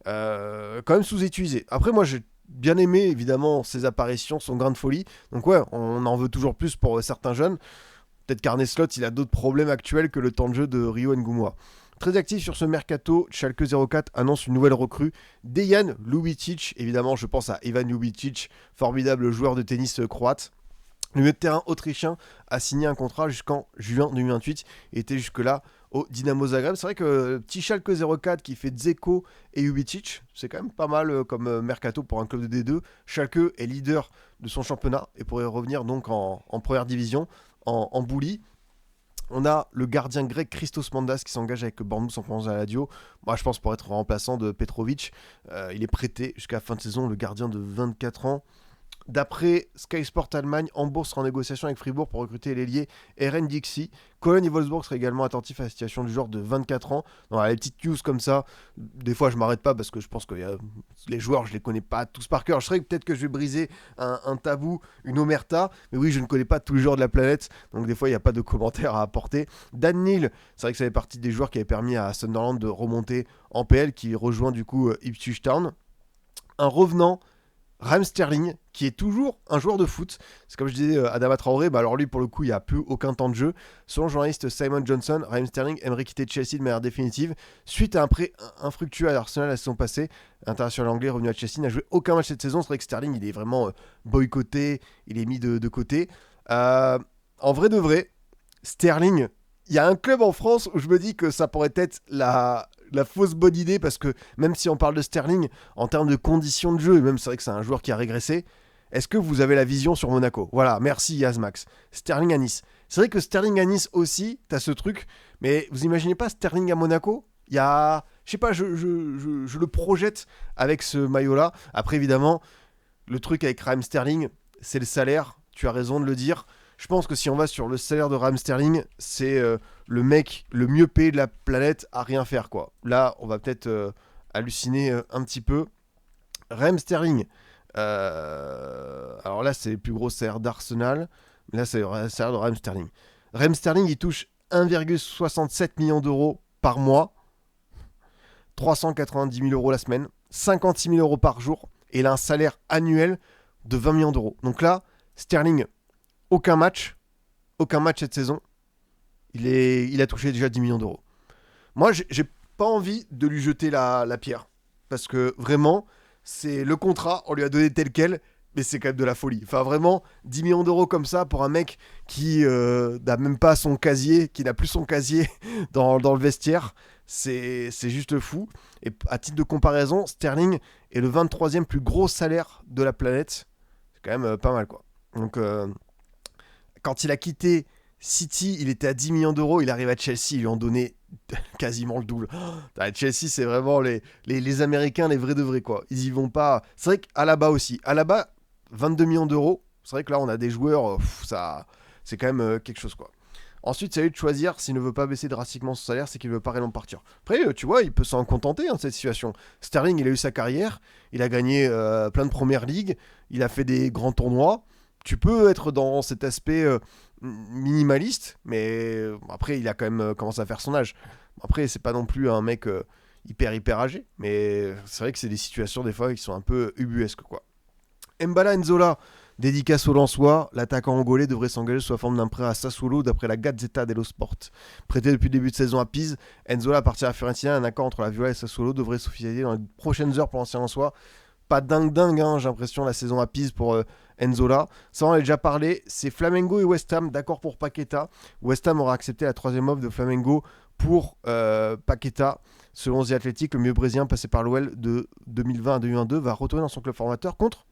quand même sous-utilisé. Après, moi, j'ai bien aimé, évidemment, ses apparitions, son grain de folie. Donc ouais, on en veut toujours plus pour certains jeunes. Peut-être qu'Arne Slot, il a d'autres problèmes actuels que le temps de jeu de Rio Ngumua. Très actif sur ce mercato, Schalke 04 annonce une nouvelle recrue, Dejan Ljubicic. Évidemment, je pense à Ivan Ljubicic, formidable joueur de tennis croate. Le milieu de terrain autrichien a signé un contrat jusqu'en juin 2028 et était jusque-là au Dynamo Zagreb. C'est vrai que le petit Schalke 04 qui fait Dzeko et Ljubicic, c'est quand même pas mal comme mercato pour un club de D2. Schalke est leader de son championnat et pourrait revenir donc en première division, en Bully. On a le gardien grec Christos Mandas qui s'engage avec Bournemouth en France à la Lazio. Moi, je pense pour être remplaçant de Petrovic. Il est prêté jusqu'à la fin de saison, le gardien de 24 ans. D'après Sky Sport Allemagne, Hambourg sera en négociation avec Fribourg pour recruter l'ailier Eren Dixie. Cologne et Wolfsburg seraient également attentifs à la situation du joueur de 24 ans. Dans les petites news comme ça, des fois je m'arrête pas parce que je pense que les joueurs, je les connais pas tous par cœur. Je sais que peut-être que je vais briser un tabou, une omerta, mais oui, je ne connais pas tous les joueurs de la planète, donc des fois il n'y a pas de commentaires à apporter. Dan Neil, c'est vrai que ça fait partie des joueurs qui avaient permis à Sunderland de remonter en PL, qui rejoint du coup Ipswich Town. Un revenant, Raheem Sterling, qui est toujours un joueur de foot. C'est comme je disais, Adama Traoré, alors lui, pour le coup, il n'y a plus aucun temps de jeu. Selon le journaliste Simon Johnson, Raheem Sterling aimerait quitter Chelsea de manière définitive. Suite à un prêt infructueux à Arsenal la saison passée, l'international anglais revenu à Chelsea n'a joué aucun match cette saison. C'est vrai que Sterling, il est vraiment boycotté, il est mis de côté. En vrai de vrai, Sterling, il y a un club en France où je me dis que ça pourrait être la fausse bonne idée, parce que même si on parle de Sterling en termes de conditions de jeu, et même c'est vrai que c'est un joueur qui a régressé, est-ce que vous avez la vision sur Monaco? Voilà, merci Yazmax. Sterling à Nice. C'est vrai que Sterling à Nice aussi, t'as ce truc, mais vous imaginez pas Sterling à Monaco? Il y a... Je sais pas, je le projette avec ce maillot-là. Après, évidemment, le truc avec Raheem Sterling, c'est le salaire, tu as raison de le dire. Je pense que si on va sur le salaire de Raheem Sterling, c'est le mec le mieux payé de la planète à rien faire, quoi. Là, on va peut-être halluciner un petit peu. Raheem Sterling, alors là, c'est le plus gros salaire d'Arsenal. Là, c'est le salaire de Raheem Sterling. Raheem Sterling, il touche 1,67 million d'euros par mois, 390 000 euros la semaine, 56 000 euros par jour, et il a un salaire annuel de 20 millions d'euros. Donc là, Sterling, aucun match cette saison, il a touché déjà 10 millions d'euros. Moi, j'ai pas envie de lui jeter la pierre, parce que vraiment, c'est le contrat, on lui a donné tel quel, mais c'est quand même de la folie. Enfin, vraiment, 10 millions d'euros comme ça pour un mec qui n'a même pas son casier, qui n'a plus son casier dans le vestiaire, c'est juste fou. Et à titre de comparaison, Sterling est le 23e plus gros salaire de la planète. C'est quand même pas mal, quoi. Donc, quand il a quitté City, il était à 10 millions d'euros. Il arrive à Chelsea, ils lui ont donné quasiment le double. Chelsea, c'est vraiment les Américains, les vrais de vrais, quoi. Ils y vont pas. C'est vrai qu'Alaba aussi. Alaba, 22 millions d'euros. C'est vrai que là, on a des joueurs, ça, c'est quand même quelque chose, quoi. Ensuite, c'est à lui de choisir. S'il ne veut pas baisser drastiquement son salaire, c'est qu'il veut pas réellement partir. Après, tu vois, il peut s'en contenter, cette situation. Sterling, il a eu sa carrière. Il a gagné plein de premières ligues. Il a fait des grands tournois. Tu peux être dans cet aspect minimaliste, mais après, il a quand même commencé à faire son âge. Après, c'est pas non plus un mec hyper âgé, mais c'est vrai que c'est des situations, des fois, qui sont un peu ubuesques, quoi. Mbala Nzola, dédicace au Lensois, l'attaquant angolais devrait s'engager sous la forme d'un prêt à Sassuolo d'après la Gazzetta dello Sport. Prêté depuis le début de saison à Pise, Nzola partir à Fiorentina, un accord entre la Viola et Sassuolo devrait s'officialiser dans les prochaines heures pour l'ancien Lensois. Pas dingue, j'ai l'impression, la saison à Pise pour Nzola. Ça, on en a déjà parlé. C'est Flamengo et West Ham d'accord pour Paqueta. West Ham aura accepté la troisième offre de Flamengo pour Paqueta. Selon The Athletic, le milieu brésilien passé par l'OL de 2020 à 2022 va retourner dans son club formateur contre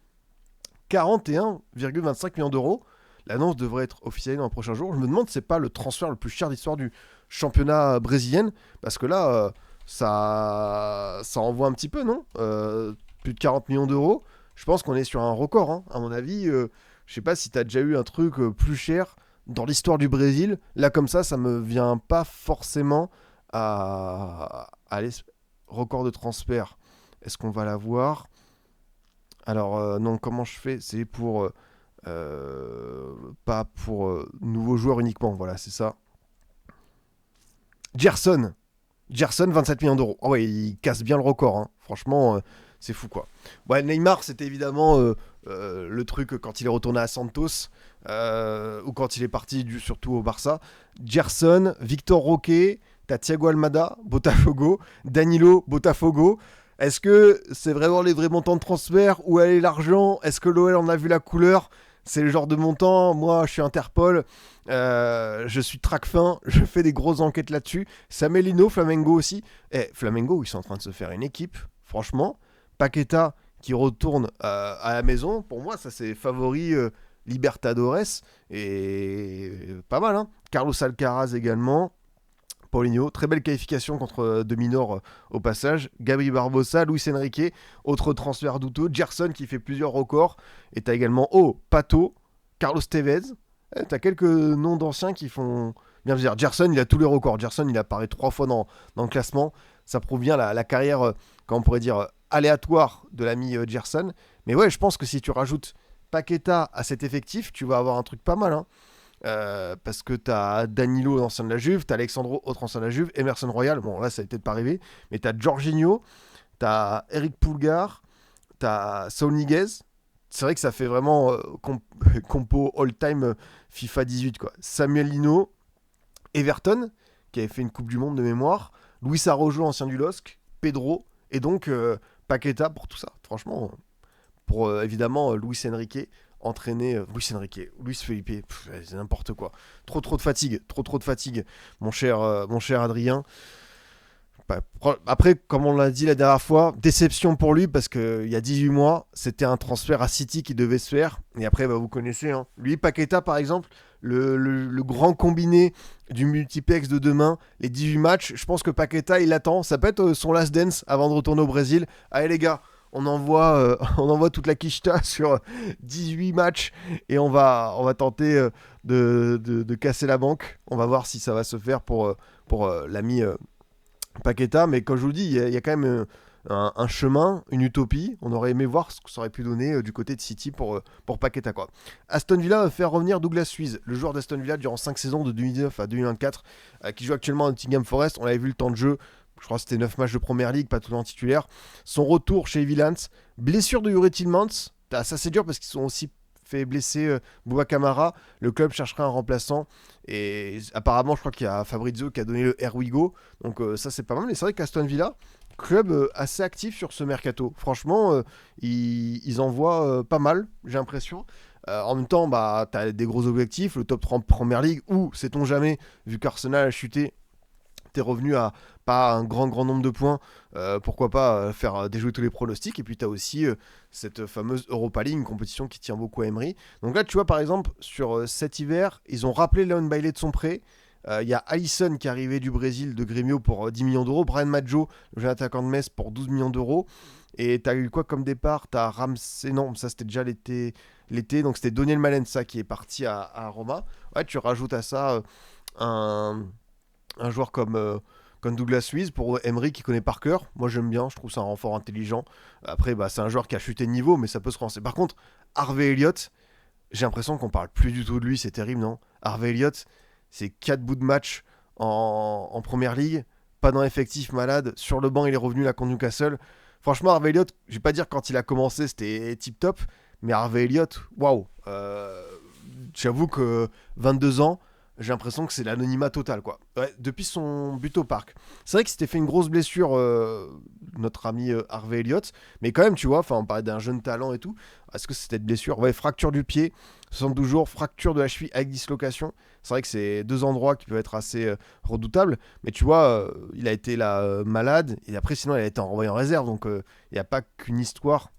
41,25 millions d'euros. L'annonce devrait être officialisée dans les prochains jours. Je me demande si c'est pas le transfert le plus cher d'histoire du championnat brésilien, parce que là, ça envoie un petit peu, non plus de 40 millions d'euros. Je pense qu'on est sur un record, hein. À mon avis, je sais pas si tu as déjà eu un truc plus cher dans l'histoire du Brésil. Là, comme ça me vient pas forcément à record de transfert. Est-ce qu'on va l'avoir? Alors, non, comment je fais? C'est pour... pas pour nouveaux joueurs uniquement, voilà, c'est ça. Gerson, Gerson, 27 millions d'euros. Oh ouais, il casse bien le record, hein. Franchement, c'est fou quoi. Ouais, Neymar, c'était évidemment le truc quand il est retourné à Santos ou quand il est parti surtout au Barça. Gerson, Victor Roque, t'as Thiago Almada, Botafogo, Danilo, Botafogo. Est-ce que c'est vraiment les vrais montants de transfert? Où est l'argent? Est-ce que l'OL en a vu la couleur? C'est le genre de montant. Moi, je suis Interpol. Je suis Tracfin. Je fais des grosses enquêtes là-dessus. Samelino, Flamengo aussi. Flamengo, ils sont en train de se faire une équipe. Franchement, Paqueta qui retourne à la maison. Pour moi, ça c'est favori Libertadores. Et pas mal, hein. Carlos Alcaraz également. Paulinho, très belle qualification contre De Minor au passage. Gabri Barbosa, Luis Enrique, autre transfert douteux. Gerson qui fait plusieurs records. Et t'as également Pato, Carlos Tevez. T'as quelques noms d'anciens qui font bien dire. Gerson, il a tous les records. Gerson, il apparaît 3 fois dans le classement. Ça prouve bien la carrière, comment on pourrait dire, aléatoire de l'ami Gerson. Mais ouais, je pense que si tu rajoutes Paqueta à cet effectif, tu vas avoir un truc pas mal, hein. Parce que t'as Danilo, ancien de la Juve, t'as Alexandro, autre ancien de la Juve, Emerson Royal, bon là ça va peut-être pas arrivé, mais t'as Jorginho, t'as Eric Poulgar, t'as Saul Niguez. C'est vrai que ça fait vraiment compo all-time FIFA 18 quoi. Samuel Lino, Everton, qui avait fait une Coupe du Monde de mémoire, Luis Araujo, ancien du LOSC, Pedro, et donc Paqueta pour tout ça. Franchement, pour évidemment Luis Enrique entraîner Luis Felipe, c'est n'importe quoi. Trop de fatigue, trop de fatigue, mon cher Adrien. Après, comme on l'a dit la dernière fois, déception pour lui parce qu'il y a 18 mois, c'était un transfert à City qui devait se faire. Et après, vous connaissez, hein. Lui, Paqueta, par exemple, le grand combiné du multiplex de demain, les 18 matchs, je pense que Paqueta, il attend. Ça peut être son last dance avant de retourner au Brésil. Allez les gars, on envoie, on envoie toute la quicheta sur 18 matchs et on va tenter de casser la banque. On va voir si ça va se faire pour l'ami Paqueta. Mais comme je vous le dis, il y a quand même un chemin, une utopie. On aurait aimé voir ce que ça aurait pu donner du côté de City pour Paqueta, quoi. Aston Villa va faire revenir Douglas Suisse, le joueur d'Aston Villa durant 5 saisons de 2009 à 2024, qui joue actuellement à Nottingham Forest. On avait vu le temps de jeu. Je crois que c'était 9 matchs de Première Ligue, pas tout en titulaire. Son retour chez Villans. Blessure de Yuri Tillmans. Ça c'est dur parce qu'ils sont aussi fait blesser Bouba Kamara. Le club chercherait un remplaçant. Et apparemment, je crois qu'il y a Fabrizio qui a donné le Here We Go. Donc ça c'est pas mal. Mais c'est vrai qu'Aston Villa, club assez actif sur ce mercato. Franchement, ils envoient pas mal, j'ai l'impression. En même temps, t'as des gros objectifs. Le top 30 Première Ligue, ou sait-on jamais, vu qu'Arsenal a chuté, t'es revenu à pas un grand nombre de points, pourquoi pas faire déjouer tous les pronostics. Et puis t'as aussi cette fameuse Europa League, une compétition qui tient beaucoup à Emery. Donc là tu vois par exemple sur cet hiver, ils ont rappelé Leon Bailey de son prêt. Il y a Alisson qui est arrivé du Brésil de Grêmio pour 10 millions d'euros, Brian Maggio, le jeune attaquant de Metz, pour 12 millions d'euros. Et t'as eu quoi comme départ? T'as Ramsey, non, ça c'était déjà l'été, donc c'était Daniel Malensa qui est parti à Roma. Ouais, tu rajoutes à ça un joueur comme Douglas Suisse pour Emery qui connaît par cœur. Moi j'aime bien, je trouve ça un renfort intelligent. Après, c'est un joueur qui a chuté de niveau, mais ça peut se relancer. Par contre, Harvey Elliott, j'ai l'impression qu'on parle plus du tout de lui, c'est terrible, non? Harvey Elliott, c'est 4 bouts de match en Première Ligue, pas dans l'effectif, malade. Sur le banc, il est revenu là contre Newcastle. Franchement, Harvey Elliott, je vais pas dire quand il a commencé c'était tip top, mais Harvey Elliott, waouh. J'avoue que 22 ans, j'ai l'impression que c'est l'anonymat total, quoi. Ouais, depuis son but au parc. C'est vrai qu'il s'était fait une grosse blessure, notre ami Harvey Elliott, mais quand même, tu vois, on parlait d'un jeune talent et tout. Est-ce que c'était de blessure? Ouais, fracture du pied, 72 jours, fracture de la cheville avec dislocation. C'est vrai que c'est deux endroits qui peuvent être assez redoutables, mais tu vois, il a été là malade, et après, sinon, il a été renvoyé en réserve, donc il n'y a pas qu'une histoire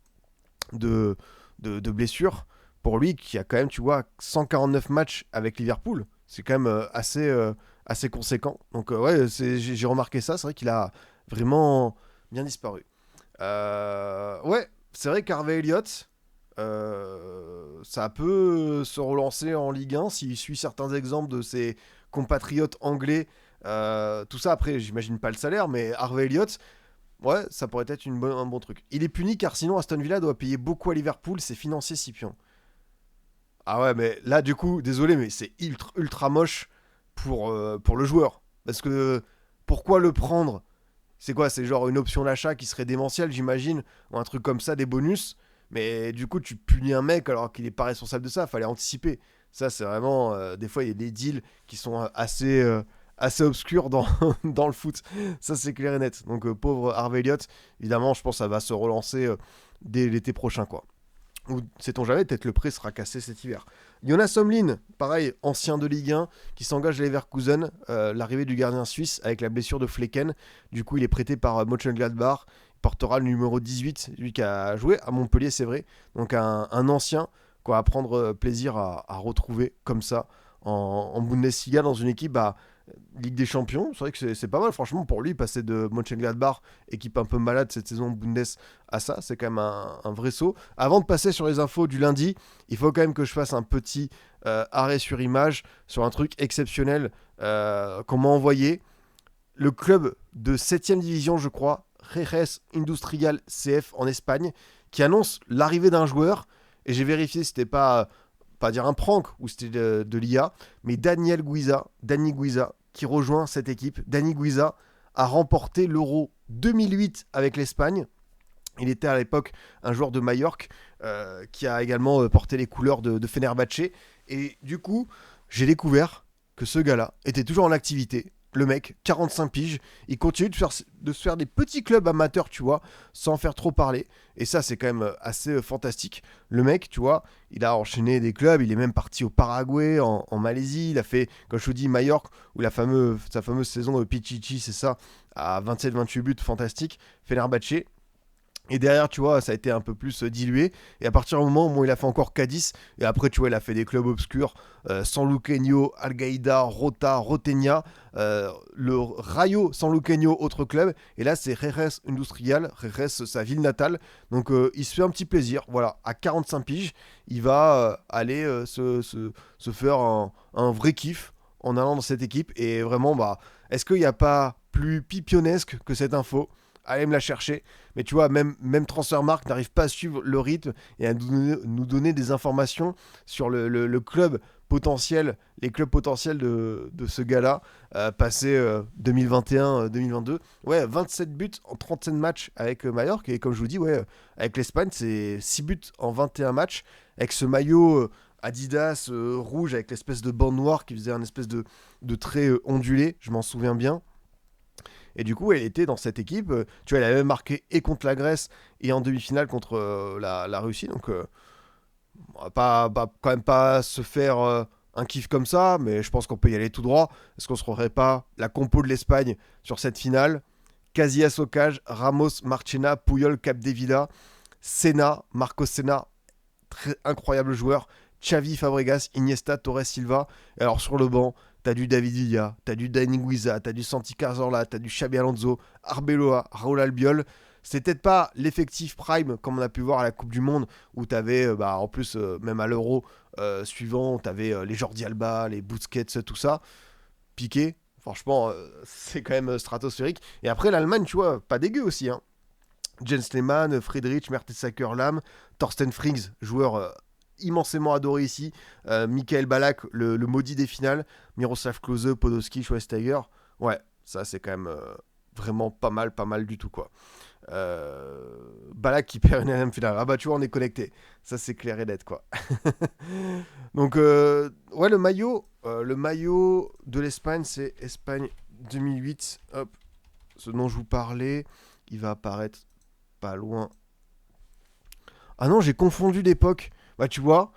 de blessure pour lui, qui a quand même, tu vois, 149 matchs avec Liverpool. C'est quand même assez conséquent. Donc ouais, j'ai remarqué ça. C'est vrai qu'il a vraiment bien disparu. Ouais, c'est vrai qu'Harvey Elliott, ça peut se relancer en Ligue 1 s'il suit certains exemples de ses compatriotes anglais. Tout ça, après, j'imagine pas le salaire, mais Harvey Elliott, ouais, ça pourrait être un bon truc. Il est puni car sinon Aston Villa doit payer beaucoup à Liverpool. C'est financier, Scipion. Ah ouais, mais là, du coup, désolé, mais c'est ultra moche pour le joueur. Parce que Pourquoi le prendre? C'est quoi? C'est genre une option d'achat qui serait démentielle, j'imagine, ou un truc comme ça, des bonus. Mais du coup, tu punis un mec alors qu'il est pas responsable de ça. Fallait anticiper. Ça, c'est vraiment. Des fois, il y a des deals qui sont assez obscurs dans, dans le foot. Ça, c'est clair et net. Donc, pauvre Harvey Elliott, évidemment, je pense que ça va se relancer dès l'été prochain, quoi. Ou sait-on jamais, peut-être le prix sera cassé cet hiver. Jonas Omlin, pareil, ancien de Ligue 1, qui s'engage à Leverkusen, l'arrivée du gardien suisse avec la blessure de Flecken. Du coup, il est prêté par Mönchengladbach. Il portera le numéro 18, lui qui a joué à Montpellier, c'est vrai. Donc un ancien qu'on va prendre plaisir à retrouver comme ça en Bundesliga dans une équipe Ligue des Champions. C'est vrai que c'est pas mal, franchement, pour lui, passer de Mönchengladbach, équipe un peu malade cette saison Bundes, à ça, c'est quand même un vrai saut. Avant de passer sur les infos du lundi, il faut quand même que je fasse un petit arrêt sur image sur un truc exceptionnel qu'on m'a envoyé. Le club de 7ème division, je crois, Reges Industrial CF en Espagne, qui annonce l'arrivée d'un joueur. Et j'ai vérifié si c'était pas dire un prank ou c'était de l'IA, mais Dani Guiza, qui rejoint cette équipe. Dani Guiza a remporté l'Euro 2008 avec l'Espagne. Il était à l'époque un joueur de Majorque qui a également porté les couleurs de Fenerbahçe. Et du coup, j'ai découvert que ce gars-là était toujours en activité. Le mec, 45 piges, il continue de se faire des petits clubs amateurs, tu vois, sans faire trop parler. Et ça, c'est quand même assez fantastique. Le mec, tu vois, il a enchaîné des clubs, il est même parti au Paraguay, en Malaisie. Il a fait, comme je te dis, Majorque, où sa fameuse saison de Pichichi, c'est ça, à 27-28 buts, fantastique. Fenerbahçe. Et derrière, tu vois, ça a été un peu plus dilué. Et à partir du moment où il a fait encore Cadiz, et après, tu vois, il a fait des clubs obscurs, Sanluqueño, Algaida, Rota, Roteña, le Rayo Sanluqueño, autre club. Et là, c'est Reges Industrial, Reges, sa ville natale. Donc, il se fait un petit plaisir. Voilà, à 45 piges, il va aller se faire un vrai kiff en allant dans cette équipe. Et vraiment, est-ce qu'il n'y a pas plus pipionesque que cette info? Allez me la chercher. Mais tu vois, même Transfermarkt n'arrive pas à suivre le rythme et à nous donner des informations sur le club potentiel, les clubs potentiels de ce gars-là, passé 2021-2022. Ouais, 27 buts en 37 matchs avec Mallorca. Et comme je vous dis, ouais, avec l'Espagne, c'est 6 buts en 21 matchs. Avec ce maillot Adidas rouge avec l'espèce de bande noire qui faisait un espèce de trait ondulé, je m'en souviens bien. Et du coup, elle était dans cette équipe. Tu vois, elle avait même marqué et contre la Grèce et en demi-finale contre la Russie. Donc, on va quand même pas se faire un kiff comme ça, mais je pense qu'on peut y aller tout droit. Est-ce qu'on se ferait pas la compo de l'Espagne sur cette finale? Casillas au cage, Ramos, Marchena, Puyol, Capdevila, Senna, Marcos Senna, très incroyable joueur. Xavi, Fabregas, Iniesta, Torres, Silva. Et alors sur le banc, t'as du David Villa, t'as du Dani Guiza, t'as du Santi Cazorla, t'as du Xabi Alonso, Arbeloa, Raúl Albiol. C'est peut-être pas l'effectif prime comme on a pu voir à la Coupe du Monde où t'avais en plus même à l'Euro suivant, t'avais les Jordi Alba, les Busquets, tout ça. Piqué, franchement, c'est quand même stratosphérique. Et après l'Allemagne, tu vois, pas dégueu aussi, hein. Jens Lehmann, Friedrich, Mertesacker Lam, Thorsten Frings, joueur immensément adoré ici, Michael Ballack, le maudit des finales, Miroslav Klose, Podolski, Schweinsteiger. Ouais, ça c'est quand même vraiment pas mal du tout quoi. Ballack qui perd une deuxième finale. Ah bah tu vois, on est connecté. Ça c'est clair et net quoi. Donc ouais, le maillot de l'Espagne, c'est Espagne 2008. Hop, ce dont je vous parlais, il va apparaître pas loin. Ah non, j'ai confondu d'époque. Bah tu vois,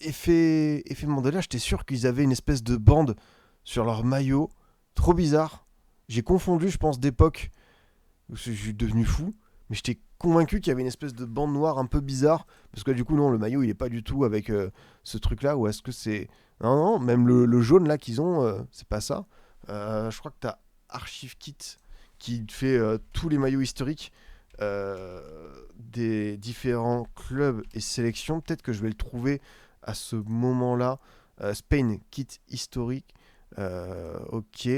effet Mandela, j'étais sûr qu'ils avaient une espèce de bande sur leur maillot. Trop bizarre. J'ai confondu, je pense, d'époque. Je suis devenu fou. Mais j'étais convaincu qu'il y avait une espèce de bande noire un peu bizarre. Parce que du coup, non, le maillot, il est pas du tout avec ce truc-là. Ou est-ce que c'est... Non, même le jaune là qu'ils ont, c'est pas ça. Je crois que t'as Archive Kit qui fait tous les maillots historiques. Des différents clubs et sélections. Peut-être que je vais le trouver à ce moment-là. Spain, kit historique. Ok.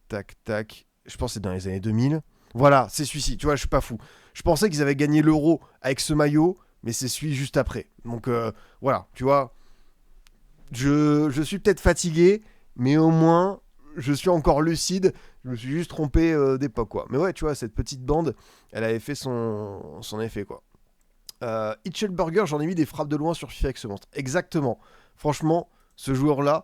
Tac. Je pense que c'est dans les années 2000. Voilà, c'est celui-ci. Tu vois, je suis pas fou. Je pensais qu'ils avaient gagné l'Euro avec ce maillot, mais c'est celui juste après. Donc voilà, tu vois. Je suis peut-être fatigué, mais au moins je suis encore lucide, je me suis juste trompé d'époque, quoi. Mais ouais, tu vois, cette petite bande, elle avait fait son effet, quoi. Hitchelberger, j'en ai mis des frappes de loin sur FIFA avec ce monstre. Exactement. Franchement, ce joueur-là,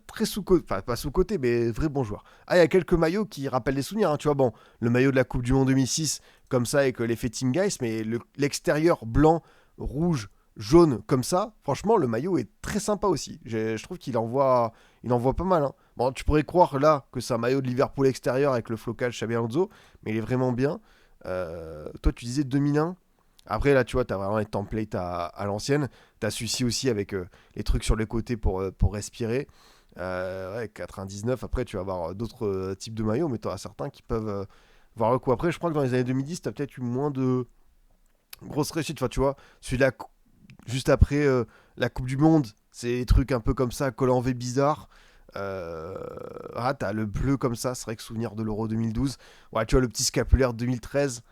très sous-côté, enfin pas sous-côté, mais vrai bon joueur. Ah, il y a quelques maillots qui rappellent des souvenirs, hein, tu vois, bon, le maillot de la Coupe du Monde 2006, comme ça, avec l'effet Team Guys, mais l'extérieur blanc, rouge, jaune, comme ça, franchement, le maillot est très sympa aussi. Je trouve qu'il envoie pas mal, hein. Bon, tu pourrais croire là que c'est un maillot de Liverpool extérieur avec le flocage Xabi Alonso, mais il est vraiment bien. Toi, tu disais 2001. Après, là, tu vois, t'as vraiment les templates à l'ancienne. T'as celui-ci aussi avec les trucs sur les côtés pour respirer. Ouais, 99. Après, tu vas avoir d'autres types de maillots, mais t'en as certains qui peuvent voir le coup. Après, je crois que dans les années 2010, t'as peut-être eu moins de grosses réussites. Enfin, tu vois, celui-là, juste après la Coupe du Monde, c'est des trucs un peu comme ça, collant V bizarre. T'as le bleu comme ça, c'est vrai que souvenir de l'Euro 2012. Ouais, tu vois, le petit scapulaire 2013.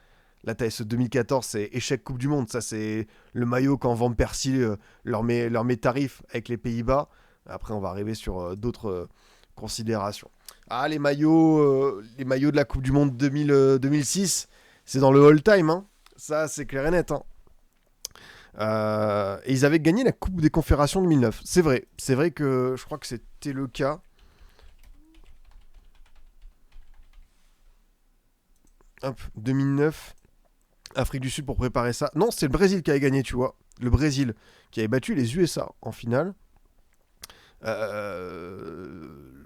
Là, t'as ce 2014, c'est échec Coupe du Monde. Ça, c'est le maillot quand Van Persie leur met tarif avec les Pays-Bas. Après, on va arriver sur d'autres considérations. Ah, les maillots de la Coupe du Monde 2006, c'est dans le all-time. Hein. Ça, c'est clair et net. Hein. Et ils avaient gagné la Coupe des Confédérations 2009. C'est vrai. C'est vrai que je crois que c'était le cas. Hop, 2009. Afrique du Sud pour préparer ça. Non, c'est le Brésil qui avait gagné, tu vois. Le Brésil qui avait battu les USA en finale.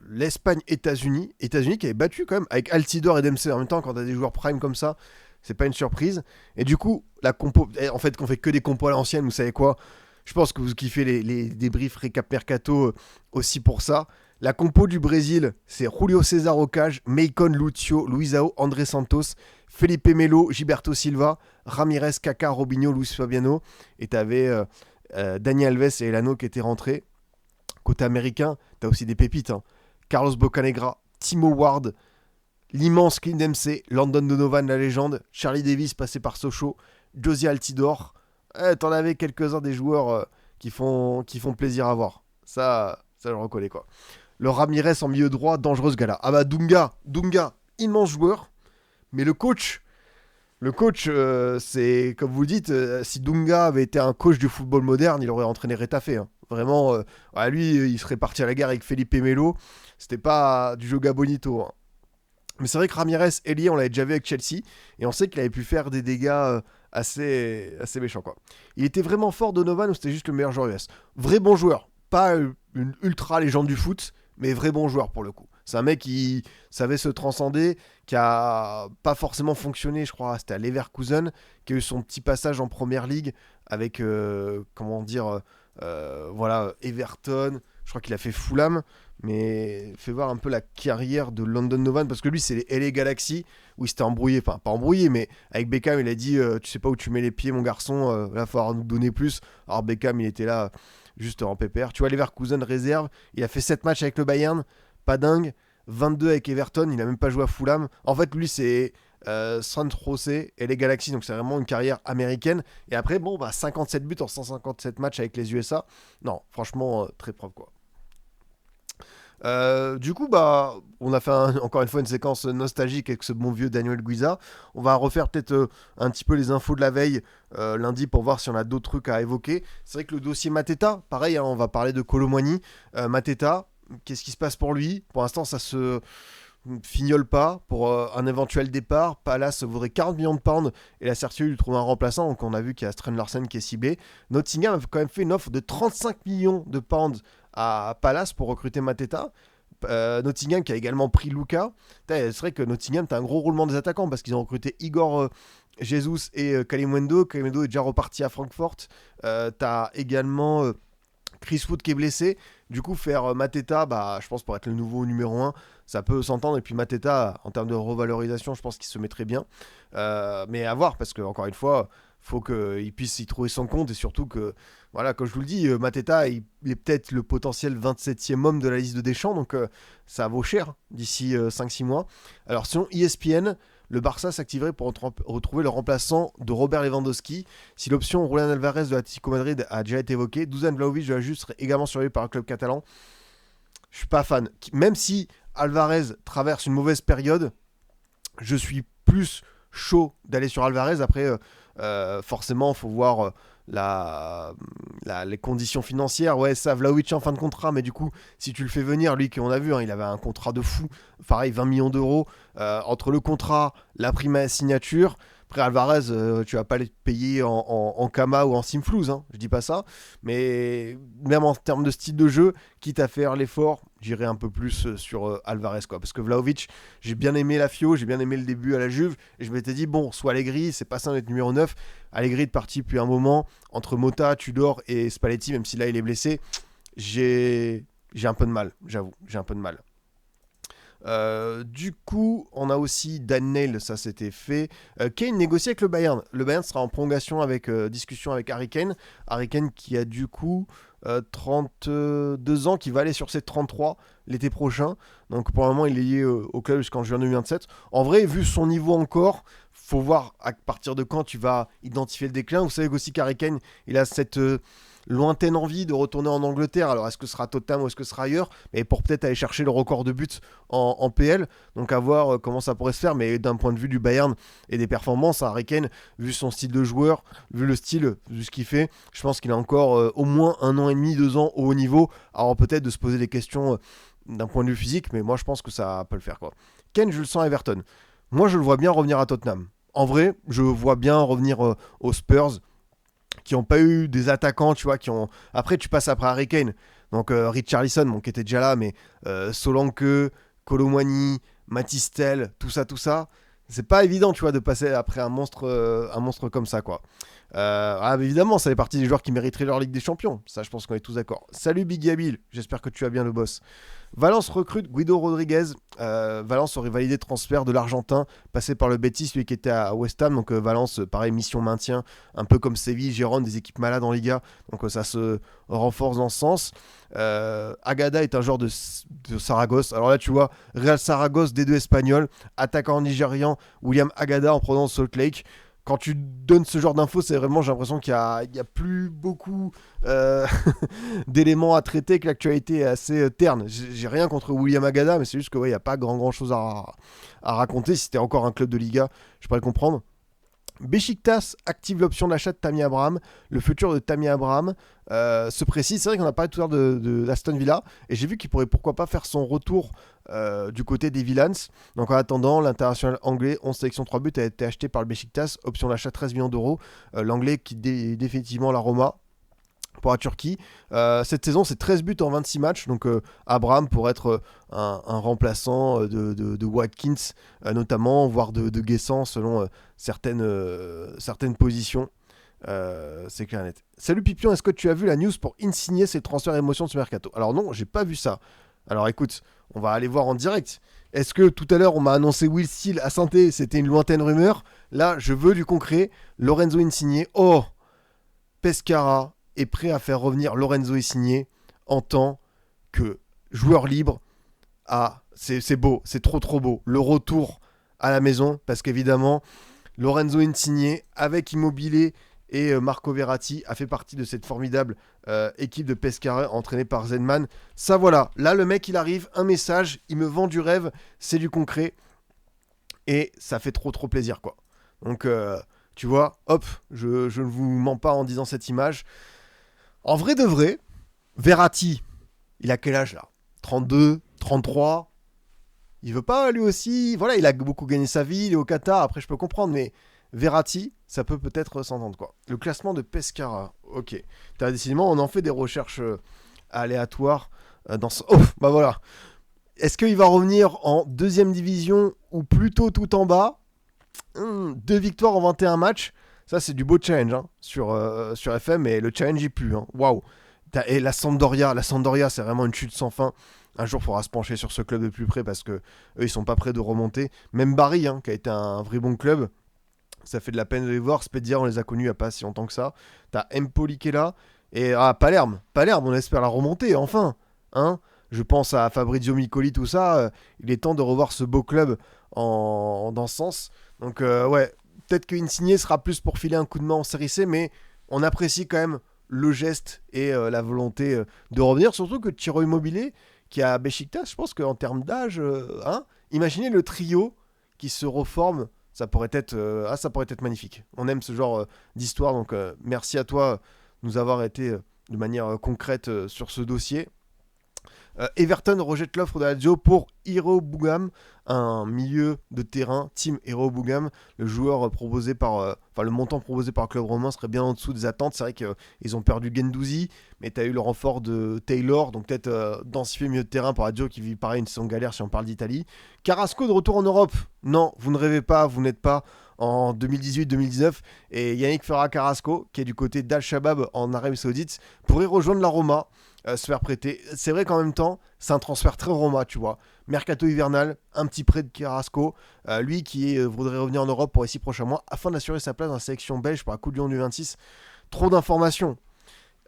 L'Espagne, États-Unis. États-Unis qui avait battu quand même avec Altidore et Dempsey en même temps quand t'as des joueurs prime comme ça. C'est pas une surprise. Et du coup, la compo. En fait, qu'on fait que des compos à l'ancienne, vous savez quoi? Je pense que vous kiffez les débriefs récap mercato aussi pour ça. La compo du Brésil, c'est Julio César au cage, Maicon Lucio, Luisao, André Santos, Felipe Melo, Gilberto Silva, Ramirez, Kaká, Robinho, Luis Fabiano. Et t'avais Dani Alves et Elano qui étaient rentrés. Côté américain, t'as aussi des pépites. Hein. Carlos Bocanegra, Timo Ward, l'immense Clint Dempsey, Landon Donovan, la légende, Charlie Davis passé par Sochaux, Josie Altidore. T'en avais quelques-uns des joueurs qui font plaisir à voir. Ça je le reconnais quoi. Le Ramirez en milieu droit, dangereuse gala. Ah bah Dunga, immense joueur. Mais le coach, c'est comme vous dites, si Dunga avait été un coach du football moderne, il aurait entraîné Retafe. Hein. Vraiment, lui, il serait parti à la guerre avec Felipe Melo. C'était pas du Joga Bonito. Hein. Mais c'est vrai que Ramirez, Elie, on l'avait déjà vu avec Chelsea. Et on sait qu'il avait pu faire des dégâts assez méchants. Quoi. Il était vraiment fort, Donovan, ou c'était juste le meilleur joueur US? Vrai bon joueur. Pas une ultra légende du foot, mais vrai bon joueur pour le coup. C'est un mec qui savait se transcender, qui a pas forcément fonctionné, je crois, c'était à Leverkusen, qui a eu son petit passage en première ligue avec, voilà, Everton. Je crois qu'il a fait Fulham, mais fais voir un peu la carrière de London Novan, parce que lui, c'est les LA Galaxy, où il s'était embrouillé, enfin, pas embrouillé, mais avec Beckham, il a dit tu sais pas où tu mets les pieds, mon garçon, là, il va falloir nous donner plus. Alors, Beckham, il était là, juste en pépère. Tu vois, Leverkusen réserve, il a fait 7 matchs avec le Bayern, pas dingue. 22 avec Everton, il a même pas joué à Fulham. En fait, lui, c'est San José et les Galaxy, donc c'est vraiment une carrière américaine. Et après, 57 buts en 157 matchs avec les USA. Non, franchement, très propre, quoi. Du coup, on a fait encore une fois une séquence nostalgique avec ce bon vieux Daniel Guiza. On va refaire peut-être un petit peu les infos de la veille lundi pour voir si on a d'autres trucs à évoquer. C'est vrai que le dossier Mateta, pareil, hein, on va parler de Kolo Muani. Mateta, qu'est-ce qui se passe pour lui? Pour l'instant, ça se fignole pas pour un éventuel départ. Palace vaudrait 40 millions de pounds et la certitude de trouver un remplaçant. Donc on a vu qu'il y a Strand Larsen qui est ciblé. Nottingham a quand même fait une offre de 35 millions de pounds à Palace pour recruter Mateta. Nottingham qui a également pris Luka. C'est vrai que Nottingham, t'as un gros roulement des attaquants parce qu'ils ont recruté Igor Jesus et Kalimundo. Kalimundo est déjà reparti à Francfort. T'as également Chris Wood qui est blessé. Du coup, faire Mateta, je pense pour être le nouveau numéro 1, ça peut s'entendre. Et puis Mateta, en termes de revalorisation, je pense qu'il se mettrait bien. Mais à voir, parce que encore une fois, faut qu'il puisse y trouver son compte. Et surtout que, voilà, comme je vous le dis, Mateta, il est peut-être le potentiel 27e homme de la liste de Deschamps. Donc ça vaut cher d'ici 5-6 mois. Alors selon ESPN, le Barça s'activerait pour retrouver le remplaçant de Robert Lewandowski. Si l'option Julián Alvarez de l'Atlético Madrid a déjà été évoquée, Dusan Vlahovic de la Juve serait également surveillé par un club catalan. Je suis pas fan. Même si Alvarez traverse une mauvaise période, je suis plus chaud d'aller sur Alvarez. Après, forcément, il faut voir les conditions financières. Ouais, ça, Vlahovic en fin de contrat, mais du coup, si tu le fais venir, lui, qu'on a vu, hein, il avait un contrat de fou, pareil, 20 millions d'euros, entre le contrat, la prime à signature. Après, Alvarez, tu vas pas les payer en Kama ou en Simflouz, hein, je dis pas ça, mais même en termes de style de jeu, quitte à faire l'effort, j'irai un peu plus sur Alvarez, quoi. Parce que Vlahovic, j'ai bien aimé la Fio, j'ai bien aimé le début à la Juve, et je m'étais dit, bon, soit Allegri, c'est pas ça d'être numéro 9. Allegri est parti depuis un moment, entre Mota, Tudor et Spalletti, même si là il est blessé, j'ai un peu de mal, j'avoue, j'ai un peu de mal. Du coup, on a aussi Dan Neil, ça c'était fait. Kane négocie avec le Bayern. Le Bayern sera en prolongation avec discussion avec Harry Kane. Harry Kane qui a du coup 32 ans, qui va aller sur ses 33 l'été prochain. Donc pour le moment, il est lié au club jusqu'en juin 2027. En vrai, vu son niveau encore, faut voir à partir de quand tu vas identifier le déclin. Vous savez aussi qu'Harry Kane, il a cette lointaine envie de retourner en Angleterre. Alors est-ce que ce sera Tottenham ou est-ce que ce sera ailleurs, mais pour peut-être aller chercher le record de buts en PL. Donc à voir comment ça pourrait se faire. Mais d'un point de vue du Bayern et des performances, Harry Kane, vu son style de joueur, vu le style, vu ce qu'il fait, je pense qu'il a encore au moins 1 an et demi, 2 ans au haut niveau. Alors peut-être de se poser des questions d'un point de vue physique, mais moi je pense que ça peut le faire, quoi. Kane, je le sens à Everton. Moi je le vois bien revenir à Tottenham. En vrai, je vois bien revenir aux Spurs, qui n'ont pas eu des attaquants, tu vois, qui ont... Après, tu passes après Harry Kane. Donc, Richarlison, bon, qui était déjà là, mais Solanke, Colomwani, Matistel, tout ça. C'est pas évident, tu vois, de passer après un monstre comme ça, quoi. Évidemment, ça fait partie des joueurs qui mériteraient leur Ligue des Champions. Ça, je pense qu'on est tous d'accord. Salut Big Gabil, j'espère que tu vas bien, le boss. Valence recrute Guido Rodriguez. Valence aurait validé le transfert de l'Argentin, passé par le Betis, lui qui était à West Ham. Donc Valence, pareil, mission maintien, un peu comme Séville, Gérone, des équipes malades en Liga. Donc ça se renforce dans ce sens. Agada est un joueur de Saragosse. Alors là, tu vois, Real Saragosse, D2 espagnol, attaquant nigérian, William Agada en provenance de Salt Lake. Quand tu donnes ce genre d'infos, c'est vraiment, j'ai l'impression qu'il y a plus beaucoup d'éléments à traiter, que l'actualité est assez terne. J'ai rien contre William Agada, mais c'est juste que il y a pas grand chose à raconter. Si c'était encore un club de Liga, je pourrais le comprendre. Beşiktaş active l'option d'achat de Tammy Abraham. Le futur de Tammy Abraham se précise. C'est vrai qu'on a parlé tout à l'heure de Aston Villa, et j'ai vu qu'il pourrait pourquoi pas faire son retour du côté des Villans. Donc en attendant, l'international anglais 11 sélections 3 buts a été acheté par le Beşiktaş, option d'achat 13 millions d'euros. L'anglais qui définitivement la Roma pour la Turquie. Cette saison, c'est 13 buts en 26 matchs. Donc Abraham pour être un remplaçant de Watkins, notamment, voire de Guessant selon certaines positions. C'est clair et net. Salut Pipion, est-ce que tu as vu la news pour Insigne, ses transferts émotions de ce mercato? Alors non, j'ai pas vu ça. Alors écoute, on va aller voir en direct. Est-ce que tout à l'heure on m'a annoncé Will Steele à Saint-Étienne, c'était une lointaine rumeur? Là, je veux du concret. Lorenzo Insigne. Oh, Pescara est prêt à faire revenir Lorenzo Insigne en tant que joueur libre. Ah, c'est beau, c'est trop beau. Le retour à la maison, parce qu'évidemment, Lorenzo Insigne, avec Immobilier et Marco Verratti, a fait partie de cette formidable équipe de Pescara entraînée par Zenman. Ça voilà, là le mec il arrive, un message, il me vend du rêve, c'est du concret. Et ça fait trop plaisir, quoi. Donc, tu vois, hop, je ne vous mens pas en disant cette image. En vrai de vrai, Verratti, il a quel âge là? 32, 33. Il veut pas lui aussi. Voilà, il a beaucoup gagné sa vie, il est au Qatar, après je peux comprendre, mais Verratti, ça peut peut-être s'entendre, quoi. Le classement de Pescara, ok. Décidément, on en fait des recherches aléatoires dans ce... Oh, bah voilà. Est-ce qu'il va revenir en deuxième division ou plutôt tout en bas? 2 victoires en 21 matchs. Ça, c'est du beau challenge hein, sur FM, et le challenge y pue. Waouh. Et la Sampdoria, c'est vraiment une chute sans fin. Un jour, il faudra se pencher sur ce club de plus près, parce que eux, ils sont pas prêts de remonter. Même Bari, qui a été un vrai bon club, ça fait de la peine de les voir. Spedia, on les a connus il n'y a pas si longtemps que ça. T'as Empoli qui est là. Et Palerme, on espère la remonter, enfin. Je pense à Fabrizio Miccoli, tout ça. Il est temps de revoir ce beau club dans ce sens. Donc, ouais, peut-être que Insigne sera plus pour filer un coup de main en série C, mais on apprécie quand même le geste et la volonté de revenir. Surtout que Ciro Immobilier, qui est à Beşiktaş. Je pense qu'en termes d'âge, imaginez le trio qui se reforme. Ça pourrait être magnifique. On aime ce genre d'histoire, donc merci à toi de nous avoir été de manière concrète sur ce dossier. Everton rejette l'offre de la Lazio pour Hiro Bougam, un milieu de terrain, Team Hiro Bougam. Le joueur proposé par, le montant proposé par le club romain serait bien en dessous des attentes. C'est vrai qu'ils ont perdu Guendouzi, mais tu as eu le renfort de Taylor, donc peut-être densifier milieu de terrain pour la Lazio qui vit pareil une saison galère si on parle d'Italie. Carrasco de retour en Europe. Non, vous ne rêvez pas, vous n'êtes pas en 2018-2019, et Yannick Ferreira Carrasco, qui est du côté d'Al-Shabaab en Arabie Saoudite, pourrait rejoindre la Roma, se faire prêter. C'est vrai qu'en même temps, c'est un transfert très Roma, tu vois. Mercato hivernal, un petit prêt de Carrasco, lui qui voudrait revenir en Europe pour les 6 prochains mois, afin d'assurer sa place dans la sélection belge pour la Coupe du Monde du 26. Trop d'informations.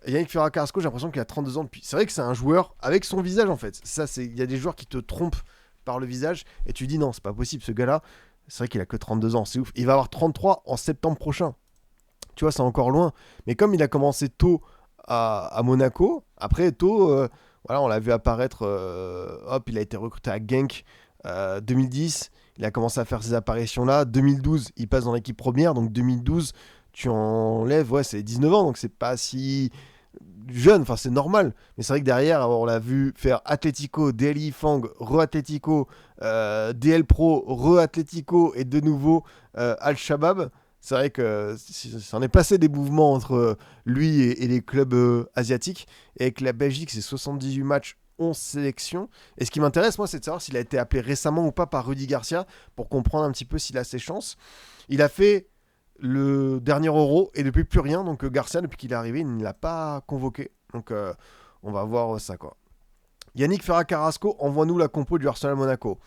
Yannick Ferreira Carrasco, j'ai l'impression qu'il a 32 ans depuis. C'est vrai que c'est un joueur avec son visage, en fait. Il y a des joueurs qui te trompent par le visage, et tu dis non, c'est pas possible, ce gars-là. C'est vrai qu'il a que 32 ans, c'est ouf. Il va avoir 33 en septembre prochain. Tu vois, c'est encore loin. Mais comme il a commencé tôt à Monaco, après tôt, on l'a vu apparaître, il a été recruté à Genk 2010. Il a commencé à faire ses apparitions là. 2012, il passe dans l'équipe première. Donc 2012, tu enlèves, c'est 19 ans. Donc c'est pas si jeune, enfin c'est normal. Mais c'est vrai que derrière, on l'a vu faire Atlético, DLI Fang, Re-Atlético, DL Pro, Re-Atlético et de nouveau Al-Shabaab. C'est vrai que ça en est passé des mouvements entre lui et les clubs asiatiques. Et avec la Belgique, c'est 78 matchs, 11 sélections. Et ce qui m'intéresse, moi, c'est de savoir s'il a été appelé récemment ou pas par Rudy Garcia pour comprendre un petit peu s'il a ses chances. Il a fait le dernier Euro et depuis plus rien. Donc Garcia, depuis qu'il est arrivé, il ne l'a pas convoqué. Donc on va voir ça, quoi. Yannick Ferreira Carrasco, envoie-nous la compo du Arsenal Monaco.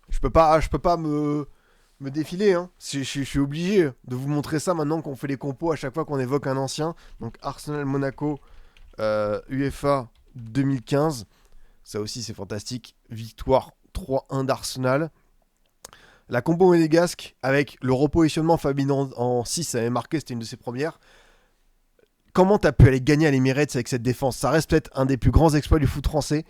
Je peux pas me défiler, hein. Je suis obligé de vous montrer ça maintenant qu'on fait les compos à chaque fois qu'on évoque un ancien. Donc Arsenal Monaco UEFA 2015. Ça aussi c'est fantastique. Victoire 3-1 d'Arsenal. La compo monégasque avec le repositionnement Fabinho en 6, ça avait marqué, c'était une de ses premières. Comment t'as pu aller gagner à l'Emirates avec cette défense? Ça reste peut-être un des plus grands exploits du foot français.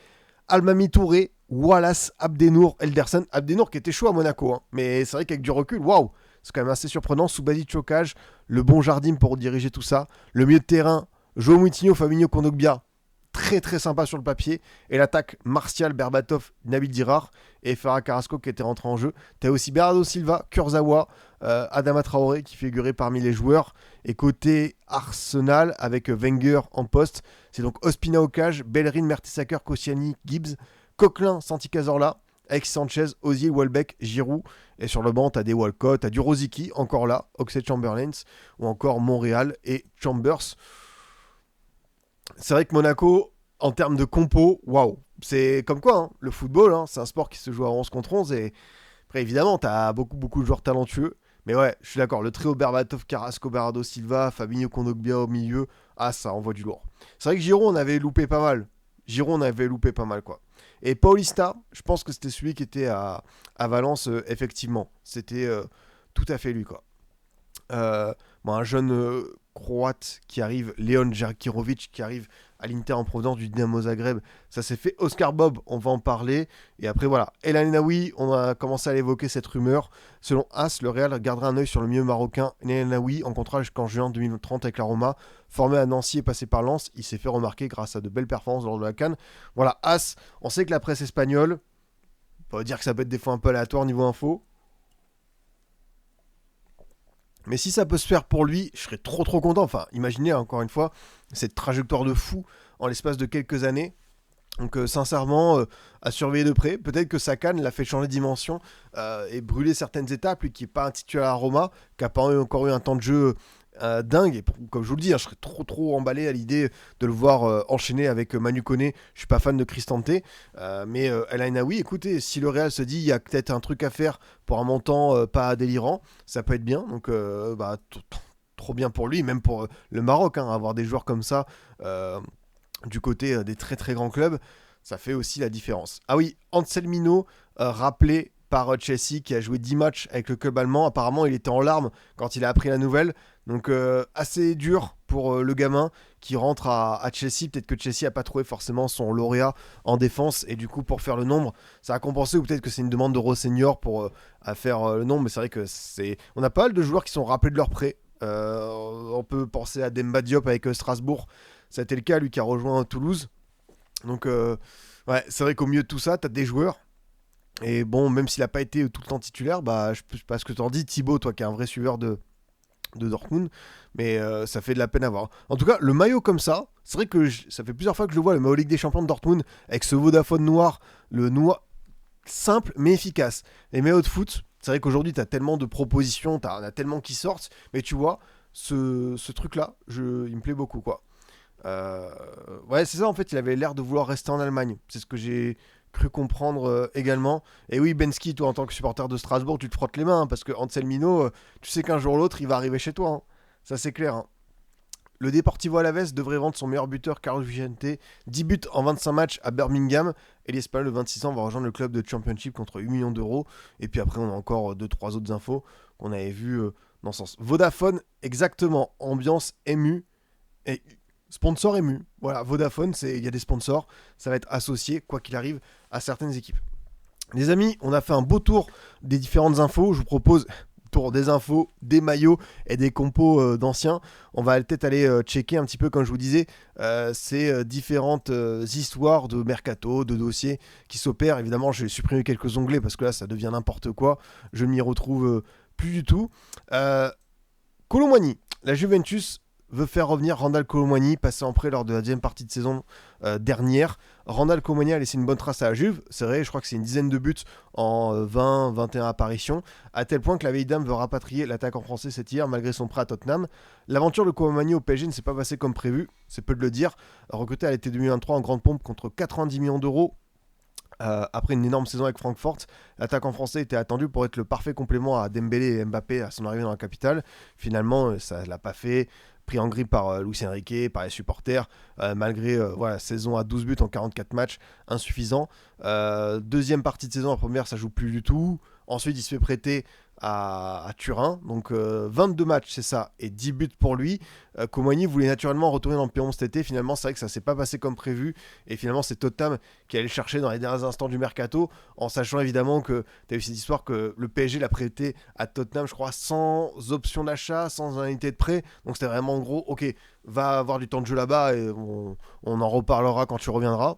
Almami Touré, Wallace, Abdenour, Elderson. Abdenour qui était chaud à Monaco, hein. Mais c'est vrai qu'avec du recul, waouh, c'est quand même assez surprenant. Soubadi Chocage, le bon Jardim pour diriger tout ça. Le milieu de terrain, João Moutinho, Fabinho, Kondogbia, très très sympa sur le papier. Et l'attaque, Martial, Berbatov, Nabil Dirar et Ferreira Carrasco qui était rentré en jeu. T'as aussi Bernardo Silva, Kurzawa, Adama Traoré qui figurait parmi les joueurs. Et côté Arsenal, avec Wenger en poste, c'est donc Ospina au cage, Bellerin, Mertesacker, Koscielny, Gibbs, Coquelin, Santi Cazorla, Alexis Sanchez, Ozil, Welbeck, Giroud. Et sur le banc, t'as des Walcott, t'as du Rosicky, encore là, Oxlade-Chamberlain, ou encore Montréal et Chambers. C'est vrai que Monaco, en termes de compo, waouh, c'est comme quoi, hein, le football, hein, c'est un sport qui se joue à 11 contre 11. Et après, évidemment, t'as beaucoup de joueurs talentueux. Mais ouais, je suis d'accord, le trio Berbatov, Carrasco, Bernardo Silva, Fabinho, Kondogbia au milieu, ça envoie du lourd. C'est vrai que Giroud, on avait loupé pas mal. Quoi. Et Paulista, je pense que c'était celui qui était à Valence, effectivement. C'était tout à fait lui, quoi. Un jeune croate qui arrive, Leon Jarkirovic, qui arrive à l'Inter en provenance du Dinamo Zagreb. Ça s'est fait. Oscar Bob, on va en parler. Et après, voilà. El Ainaoui, on a commencé à l'évoquer cette rumeur. Selon As, le Real gardera un œil sur le milieu marocain El Ainaoui en contrat jusqu'en juin 2030 avec la Roma. Formé à Nancy et passé par Lens, il s'est fait remarquer grâce à de belles performances lors de la CAN. Voilà, As, on sait que la presse espagnole, on peut dire que ça peut être des fois un peu aléatoire niveau info. Mais si ça peut se faire pour lui, je serais trop content. Enfin, imaginez encore une fois cette trajectoire de fou en l'espace de quelques années. Donc sincèrement, à surveiller de près. Peut-être que sa canne l'a fait changer de dimension et brûler certaines étapes. Lui qui n'est pas un titulaire à Roma, qui n'a pas encore eu un temps de jeu dingue. Et comme je vous le dis, je serais trop emballé à l'idée de le voir enchaîner avec Manu Koné. Je suis pas fan de Cristante. Mais El Ainaoui, écoutez, si le Real se dit il y a peut-être un truc à faire pour un montant pas délirant, ça peut être bien. Donc trop bien pour lui, même pour le Maroc, hein, avoir des joueurs comme ça du côté des très très grands clubs, ça fait aussi la différence. Ah oui, Anselmino, rappelé par Chelsea, qui a joué 10 matchs avec le club allemand. Apparemment, il était en larmes quand il a appris la nouvelle. Donc assez dur pour le gamin qui rentre à Chelsea. Peut-être que Chelsea a pas trouvé forcément son lauréat en défense et du coup pour faire le nombre, ça a compensé ou peut-être que c'est une demande d'Euro Senior pour à faire le nombre. Mais c'est vrai que on a pas mal de joueurs qui sont rappelés de leur prêt. On peut penser à Demba Diop avec Strasbourg. Ça a été le cas, lui qui a rejoint Toulouse. Donc ouais, c'est vrai qu'au milieu de tout ça, t'as des joueurs. Et bon, même s'il n'a pas été tout le temps titulaire, bah, je sais pas ce que t'en dis, Thibaut, toi qui es un vrai suiveur de Dortmund, mais ça fait de la peine à voir. En tout cas, le maillot comme ça, c'est vrai que ça fait plusieurs fois que je le vois, le maillot Ligue des Champions de Dortmund, avec ce Vodafone noir, le noir simple mais efficace. Les maillots de foot, c'est vrai qu'aujourd'hui, tu as tellement de propositions, on a tellement qui sortent, mais tu vois, ce truc-là, il me plaît beaucoup, quoi. Euh, ouais, c'est ça, en fait, il avait l'air de vouloir rester en Allemagne. C'est ce que j'ai cru comprendre également. Et oui, Benski, toi, en tant que supporter de Strasbourg, tu te frottes les mains, hein, parce que Anselmino, tu sais qu'un jour ou l'autre, il va arriver chez toi, hein. Ça, c'est clair, hein. Le Deportivo Alavés devrait vendre son meilleur buteur, Carlos Vicente, 10 buts en 25 matchs à Birmingham. Et l'Espagnol de 26 ans va rejoindre le club de Championship contre 8 millions d'euros. Et puis après, on a encore 2-3 autres infos qu'on avait vues dans ce sens. Vodafone, exactement, ambiance émue. Et sponsor ému. Voilà, Vodafone, il y a des sponsors. Ça va être associé, quoi qu'il arrive, à certaines équipes. Les amis, on a fait un beau tour des différentes infos. Je vous propose tour des infos, des maillots et des compos d'anciens. On va peut-être aller checker un petit peu, comme je vous disais, ces différentes histoires de mercato, de dossiers qui s'opèrent. Évidemment, j'ai supprimé quelques onglets parce que là, ça devient n'importe quoi. Je ne m'y retrouve plus du tout. Kolo Muani, la Juventus veut faire revenir Randal Kolo Muani, passé en prêt lors de la deuxième partie de saison dernière. Randal Kolo Muani a laissé une bonne trace à la Juve, c'est vrai, je crois que c'est une dizaine de buts en 20-21 apparitions, à tel point que la vieille dame veut rapatrier l'attaquant français cet hiver malgré son prêt à Tottenham. L'aventure de Kolo Muani au PSG ne s'est pas passée comme prévu, c'est peu de le dire. Recruté à l'été 2023 en grande pompe contre 90 millions d'euros, après une énorme saison avec Francfort, l'attaquant français était attendu pour être le parfait complément à Dembélé et Mbappé à son arrivée dans la capitale. Finalement, ça ne l'a pas fait. Pris en grippe par Luis Enrique, par les supporters, malgré voilà, saison à 12 buts en 44 matchs, insuffisant. Deuxième partie de saison, la première, ça joue plus du tout. Ensuite, il se fait prêter à Turin. Donc 22 matchs, c'est ça, et 10 buts pour lui. Komani voulait naturellement retourner dans le P11 cet été. Finalement, c'est vrai que ça s'est pas passé comme prévu. Et finalement, c'est Tottenham qui allait le chercher dans les derniers instants du mercato, en sachant évidemment que tu as eu cette histoire que le PSG l'a prêté à Tottenham, je crois, sans option d'achat, sans indemnité de prêt. Donc c'était vraiment en gros, ok, va avoir du temps de jeu là-bas et on en reparlera quand tu reviendras.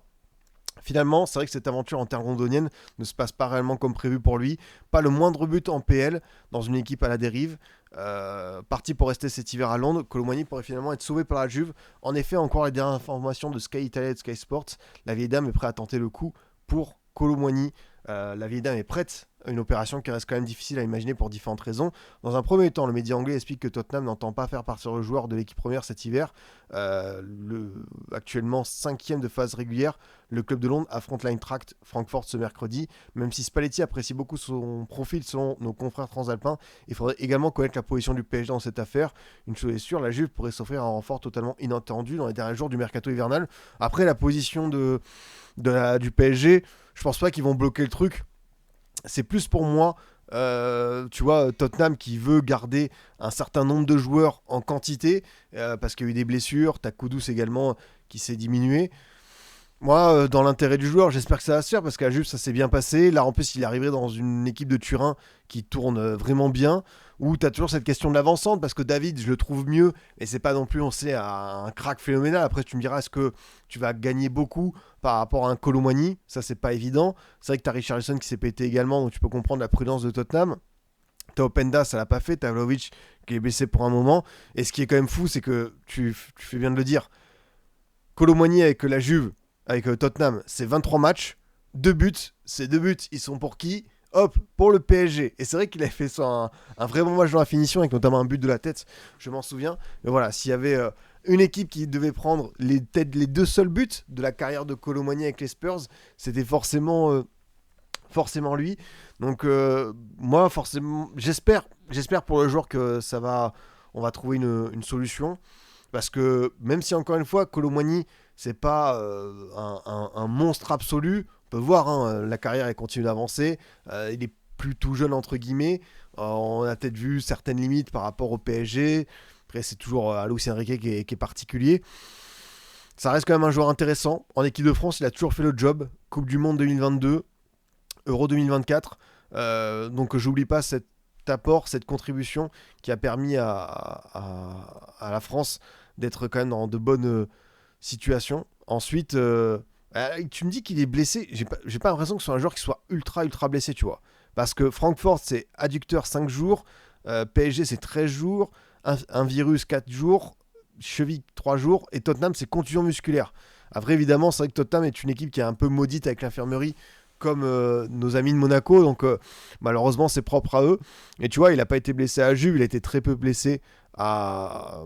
Finalement, c'est vrai que cette aventure en terre londonienne ne se passe pas réellement comme prévu pour lui. Pas le moindre but en PL dans une équipe à la dérive. Parti pour rester cet hiver à Londres, Kolo Muani pourrait finalement être sauvé par la Juve. En effet, encore les dernières informations de Sky Italia et de Sky Sports, la vieille dame est prête à tenter le coup pour Kolo Muani. La vieille dame est prête à une opération qui reste quand même difficile à imaginer pour différentes raisons. Dans un premier temps, le média anglais explique que Tottenham n'entend pas faire partir le joueur de l'équipe première cet hiver. Actuellement 5e de phase régulière, le club de Londres affronte l'Eintracht Francfort ce mercredi. Même si Spalletti apprécie beaucoup son profil selon nos confrères transalpins, il faudrait également connaître la position du PSG dans cette affaire. Une chose est sûre, la Juve pourrait s'offrir un renfort totalement inattendu dans les derniers jours du mercato hivernal. Après, la position du PSG, je pense pas qu'ils vont bloquer le truc. C'est plus pour moi, tu vois, Tottenham qui veut garder un certain nombre de joueurs en quantité, parce qu'il y a eu des blessures, t'as Kudus également qui s'est diminué. Moi, dans l'intérêt du joueur, j'espère que ça va se faire parce qu'à la Juve, ça s'est bien passé. Là, en plus, il arriverait dans une équipe de Turin qui tourne vraiment bien, où tu as toujours cette question de l'avancante parce que David, je le trouve mieux, mais c'est pas non plus, on sait, un crack phénoménal. Après, tu me diras, est-ce que tu vas gagner beaucoup par rapport à un Kolo Muani? Ça, c'est pas évident. C'est vrai que tu as Richarlison qui s'est pété également, donc tu peux comprendre la prudence de Tottenham. T'as Openda, ça l'a pas fait. T'as Vlahovic qui est blessé pour un moment. Et ce qui est quand même fou, c'est que tu fais bien de le dire. Kolo Muani avec la Juve, avec Tottenham, c'est 23 matchs, 2 buts. Ces 2 buts, ils sont pour qui? Hop, pour le PSG. Et c'est vrai qu'il a fait ça un vrai bon match dans la finition, avec notamment un but de la tête, je m'en souviens. Mais voilà, s'il y avait une équipe qui devait prendre les 2 seuls buts de la carrière de Kolo Muani avec les Spurs, c'était forcément lui. Donc moi, forcément, j'espère pour le joueur que on va trouver une solution. Parce que même si encore une fois, Kolo Muani, c'est pas un monstre absolu, on peut voir, hein, la carrière elle continue d'avancer, il est plus tout jeune entre guillemets, on a peut-être vu certaines limites par rapport au PSG, Après, c'est toujours Luis Enrique qui est particulier. Ça reste quand même un joueur intéressant. En équipe de France, il a toujours fait le job. Coupe du Monde 2022, Euro 2024. Donc j'oublie pas cet apport, cette contribution qui a permis à la France d'être quand même dans de bonnes situations. Ensuite, tu me dis qu'il est blessé. J'ai pas l'impression que ce soit un joueur qui soit ultra ultra blessé, tu vois. Parce que Francfort, c'est adducteur 5 jours. PSG, c'est 13 jours. Un virus, 4 jours. Cheville, 3 jours. Et Tottenham, c'est contusion musculaire. Après, évidemment, c'est vrai que Tottenham est une équipe qui est un peu maudite avec l'infirmerie, comme nos amis de Monaco. Donc, malheureusement, c'est propre à eux. Et tu vois, il n'a pas été blessé à Juve. Il a été très peu blessé à.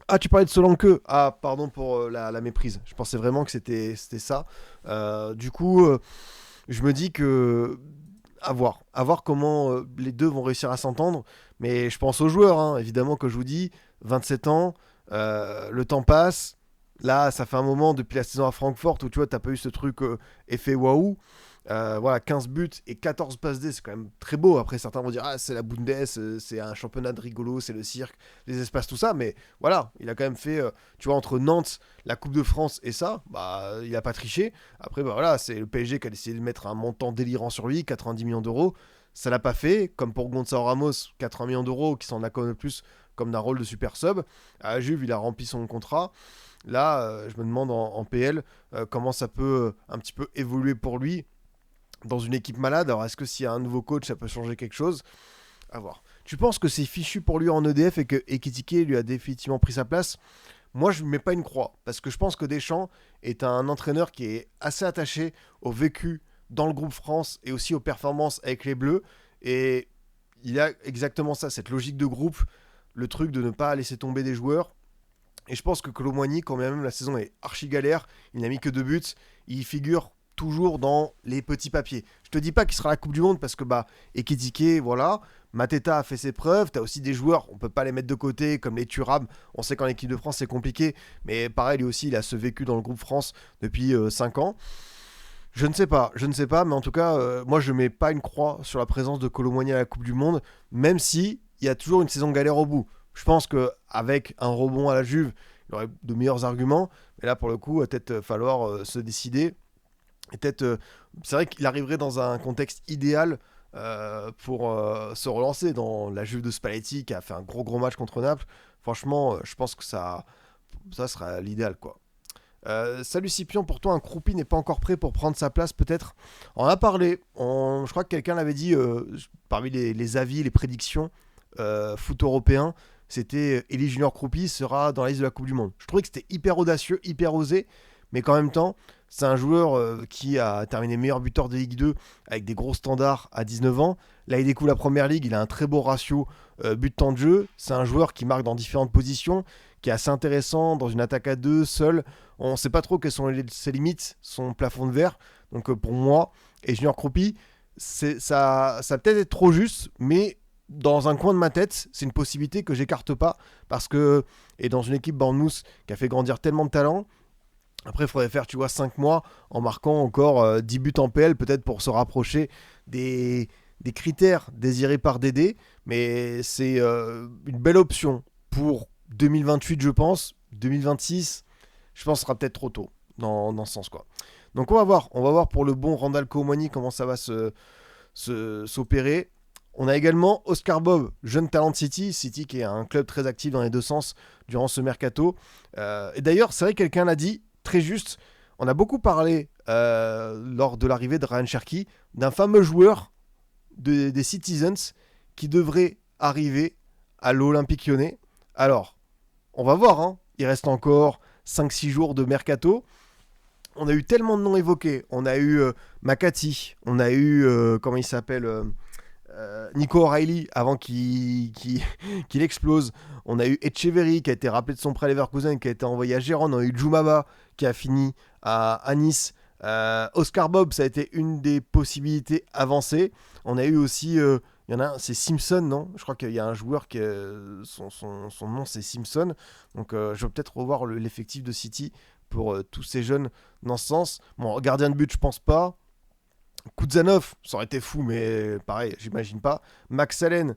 Ah, tu parlais de Solanke. Ah, pardon pour la méprise. Je pensais vraiment que c'était ça. Du coup, je me dis que à voir comment les deux vont réussir à s'entendre. Mais je pense aux joueurs, hein, évidemment, que je vous dis, 27 ans, le temps passe. Là, ça fait un moment depuis la saison à Francfort où tu vois, t'as pas eu ce truc effet waouh. Voilà, 15 buts et 14 passes D, c'est quand même très beau. Après, certains vont dire, ah, c'est la Bundes, c'est un championnat de rigolo, c'est le cirque, les espaces, tout ça. Mais voilà, il a quand même fait, tu vois, entre Nantes, la Coupe de France et ça, bah, il a pas triché. Après, bah voilà, c'est le PSG qui a décidé de mettre un montant délirant sur lui, 90 millions d'euros. Ça l'a pas fait, comme pour Gonzalo Ramos, 80 millions d'euros, qui s'en a quand même plus comme d'un rôle de super sub. À Juve, il a rempli son contrat. Là, je me demande en PL comment ça peut un petit peu évoluer pour lui dans une équipe malade. Alors, est-ce que s'il y a un nouveau coach, ça peut changer quelque chose? À voir. Tu penses que c'est fichu pour lui en EDF et que Ekitike lui a définitivement pris sa place? Moi, je ne mets pas une croix, parce que je pense que Deschamps est un entraîneur qui est assez attaché au vécu dans le groupe France et aussi aux performances avec les Bleus. Et il a exactement ça, cette logique de groupe, le truc de ne pas laisser tomber des joueurs. Et je pense que Kolo Muani, quand même la saison est archi galère, il n'a mis que 2 buts, il figure toujours dans les petits papiers. Je te dis pas qu'il sera à la Coupe du Monde parce que bah Ekitike, voilà, Mateta a fait ses preuves, t'as aussi des joueurs, on peut pas les mettre de côté comme les Thuram, on sait qu'en équipe de France c'est compliqué, mais pareil lui aussi il a ce vécu dans le groupe France depuis 5 ans. Je ne sais pas, mais en tout cas, moi je mets pas une croix sur la présence de Kolo Muani à la Coupe du Monde, même si il y a toujours une saison galère au bout. Je pense qu'avec un rebond à la Juve, il aurait de meilleurs arguments, mais là pour le coup, il va peut-être falloir se décider. Et peut-être, c'est vrai qu'il arriverait dans un contexte idéal pour se relancer dans la Juve de Spalletti qui a fait un gros match contre Naples. Franchement, je pense que ça sera l'idéal, quoi. Salut Scipion, pour toi un croupi n'est pas encore prêt pour prendre sa place peut-être. On en a parlé, je crois que quelqu'un l'avait dit parmi les avis, les prédictions foot européen, c'était Elie Junior Croupi sera dans la liste de la Coupe du Monde. Je trouvais que c'était hyper audacieux, hyper osé, mais qu'en même temps c'est un joueur qui a terminé meilleur buteur de Ligue 2 avec des gros standards à 19 ans. Là il découvre la Première Ligue, il a un très beau ratio but-temps de jeu. C'est un joueur qui marque dans différentes positions, qui est assez intéressant dans une attaque à deux, seul. On ne sait pas trop quelles sont ses limites, son plafond de verre. Donc pour moi, et Junior Croupi, ça peut-être être trop juste, mais dans un coin de ma tête, c'est une possibilité que j'écarte pas. Parce que, et dans une équipe Bournemouth qui a fait grandir tellement de talent, après il faudrait faire, tu vois, 5 mois en marquant encore 10 buts en PL, peut-être pour se rapprocher des critères désirés par Dédé. Mais c'est une belle option pour 2028, je pense. 2026, je pense que ce sera peut-être trop tôt dans ce sens, quoi. Donc on va voir pour le bon Randal Colomani comment ça va s'opérer. On a également Oscar Bob, jeune talent de City qui est un club très actif dans les deux sens durant ce mercato. Et d'ailleurs, c'est vrai que quelqu'un l'a dit, très juste, on a beaucoup parlé lors de l'arrivée de Ryan Cherki d'un fameux joueur des Citizens qui devrait arriver à l'Olympique Lyonnais. Alors, on va voir, hein. Il reste encore 5-6 jours de mercato. On a eu tellement de noms évoqués. On a eu Makati, on a eu, comment il s'appelle Nico O'Reilly avant qu'il explose. On a eu Etcheverry qui a été rappelé de son prêt à Leverkusen, qui a été envoyé à Gérone. On a eu Djoumaba qui a fini à Nice. Oscar Bob, ça a été une des possibilités avancées. On a eu aussi, il y en a un, c'est Simpson, non? Je crois qu'il y a un joueur qui son nom c'est Simpson. Donc je vais peut-être revoir l'effectif de City pour tous ces jeunes dans ce sens. Bon, gardien de but, je pense pas. Kuzanov, ça aurait été fou, mais pareil, j'imagine pas. Max Allen,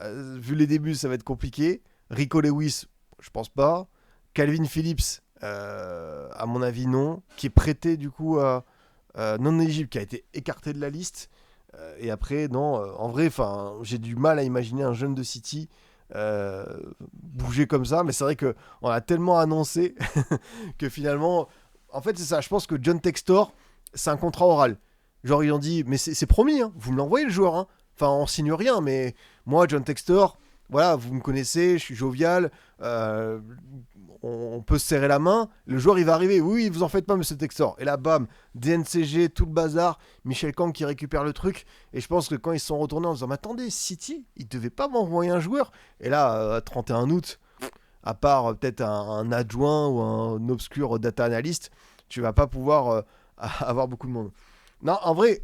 vu les débuts, ça va être compliqué. Rico Lewis, je pense pas. Calvin Phillips, à mon avis, non. Qui est prêté du coup à non éligible, qui a été écarté de la liste. Et après, non, en vrai, j'ai du mal à imaginer un jeune de City euh, bouger comme ça. Mais c'est vrai qu'on a tellement annoncé que finalement, en fait, c'est ça. Je pense que John Textor, c'est un contrat oral. Genre, ils ont dit, mais c'est promis, hein, vous me l'envoyez le joueur. Hein. Enfin, on signe rien, mais moi, John Textor, voilà, vous me connaissez, je suis jovial, on peut se serrer la main, le joueur il va arriver, oui, vous en faites pas, monsieur Textor. Et là, bam, DNCG, tout le bazar, Michel Kang qui récupère le truc, et je pense que quand ils se sont retournés en disant, mais attendez, City, ils devaient pas m'envoyer un joueur. Et là, 31 août, à part peut-être un adjoint ou un obscur data analyst, tu vas pas pouvoir avoir beaucoup de monde. Non, en vrai,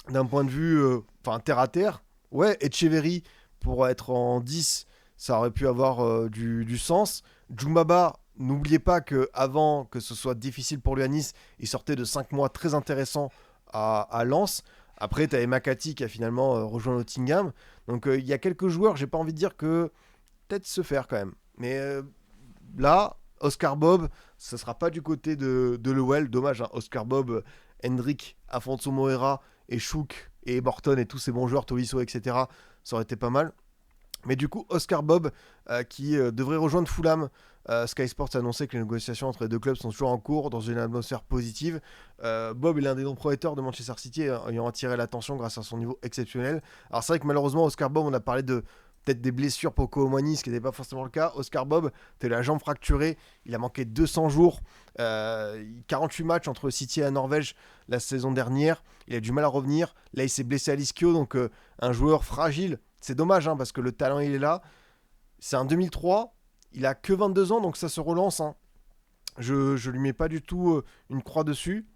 d'un point de vue terre à terre, ouais, Echeverry pour être en 10, ça aurait pu avoir du sens. Djoumaba, n'oubliez pas que avant que ce soit difficile pour lui à Nice, il sortait de 5 mois très intéressants à Lens. Après, tu avais Makati qui a finalement rejoint Nottingham. Donc il y a quelques joueurs, j'ai pas envie de dire que peut-être se faire quand même. Mais là, Oscar Bob, ça sera pas du côté de Lowell. Dommage, hein, Oscar Bob, Hendrick, Afonso Moreira et Chouk et Morton et tous ces bons joueurs, Tolisso, etc. Ça aurait été pas mal. Mais du coup, Oscar Bob, qui devrait rejoindre Fulham. Sky Sports a annoncé que les négociations entre les deux clubs sont toujours en cours dans une atmosphère positive. Bob est l'un des noms prometteurs de Manchester City, ayant attiré l'attention grâce à son niveau exceptionnel. Alors c'est vrai que malheureusement, Oscar Bob, on a parlé de peut-être des blessures pour Kouamani, ce qui n'était pas forcément le cas. Oscar Bob, t'as la jambe fracturée, il a manqué 200 jours, 48 matchs entre City et la Norvège la saison dernière, il a du mal à revenir. Là, il s'est blessé à l'ischio, donc un joueur fragile. C'est dommage, hein, parce que le talent, il est là. C'est un 2003, il a que 22 ans, donc ça se relance. Hein. Je lui mets pas du tout une croix dessus.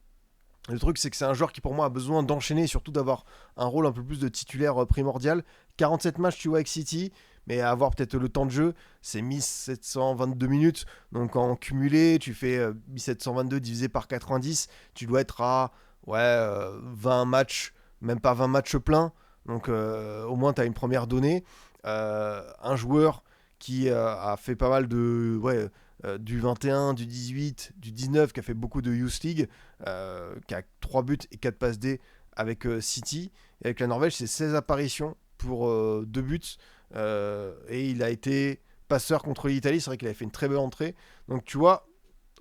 Le truc, c'est que c'est un joueur qui, pour moi, a besoin d'enchaîner et surtout d'avoir un rôle un peu plus de titulaire primordial. 47 matchs, tu vois, avec City, mais avoir peut-être le temps de jeu, c'est 1722 minutes. Donc, en cumulé, tu fais 1722 divisé par 90, tu dois être à 20 matchs, même pas 20 matchs pleins. Donc, au moins, tu as une première donnée. Un joueur qui a fait pas mal de du 21, du 18, du 19, qui a fait beaucoup de Youth League, qui a 3 buts et 4 passes D avec City. Et avec la Norvège, c'est 16 apparitions pour 2 buts. Et il a été passeur contre l'Italie. C'est vrai qu'il avait fait une très belle entrée. Donc tu vois,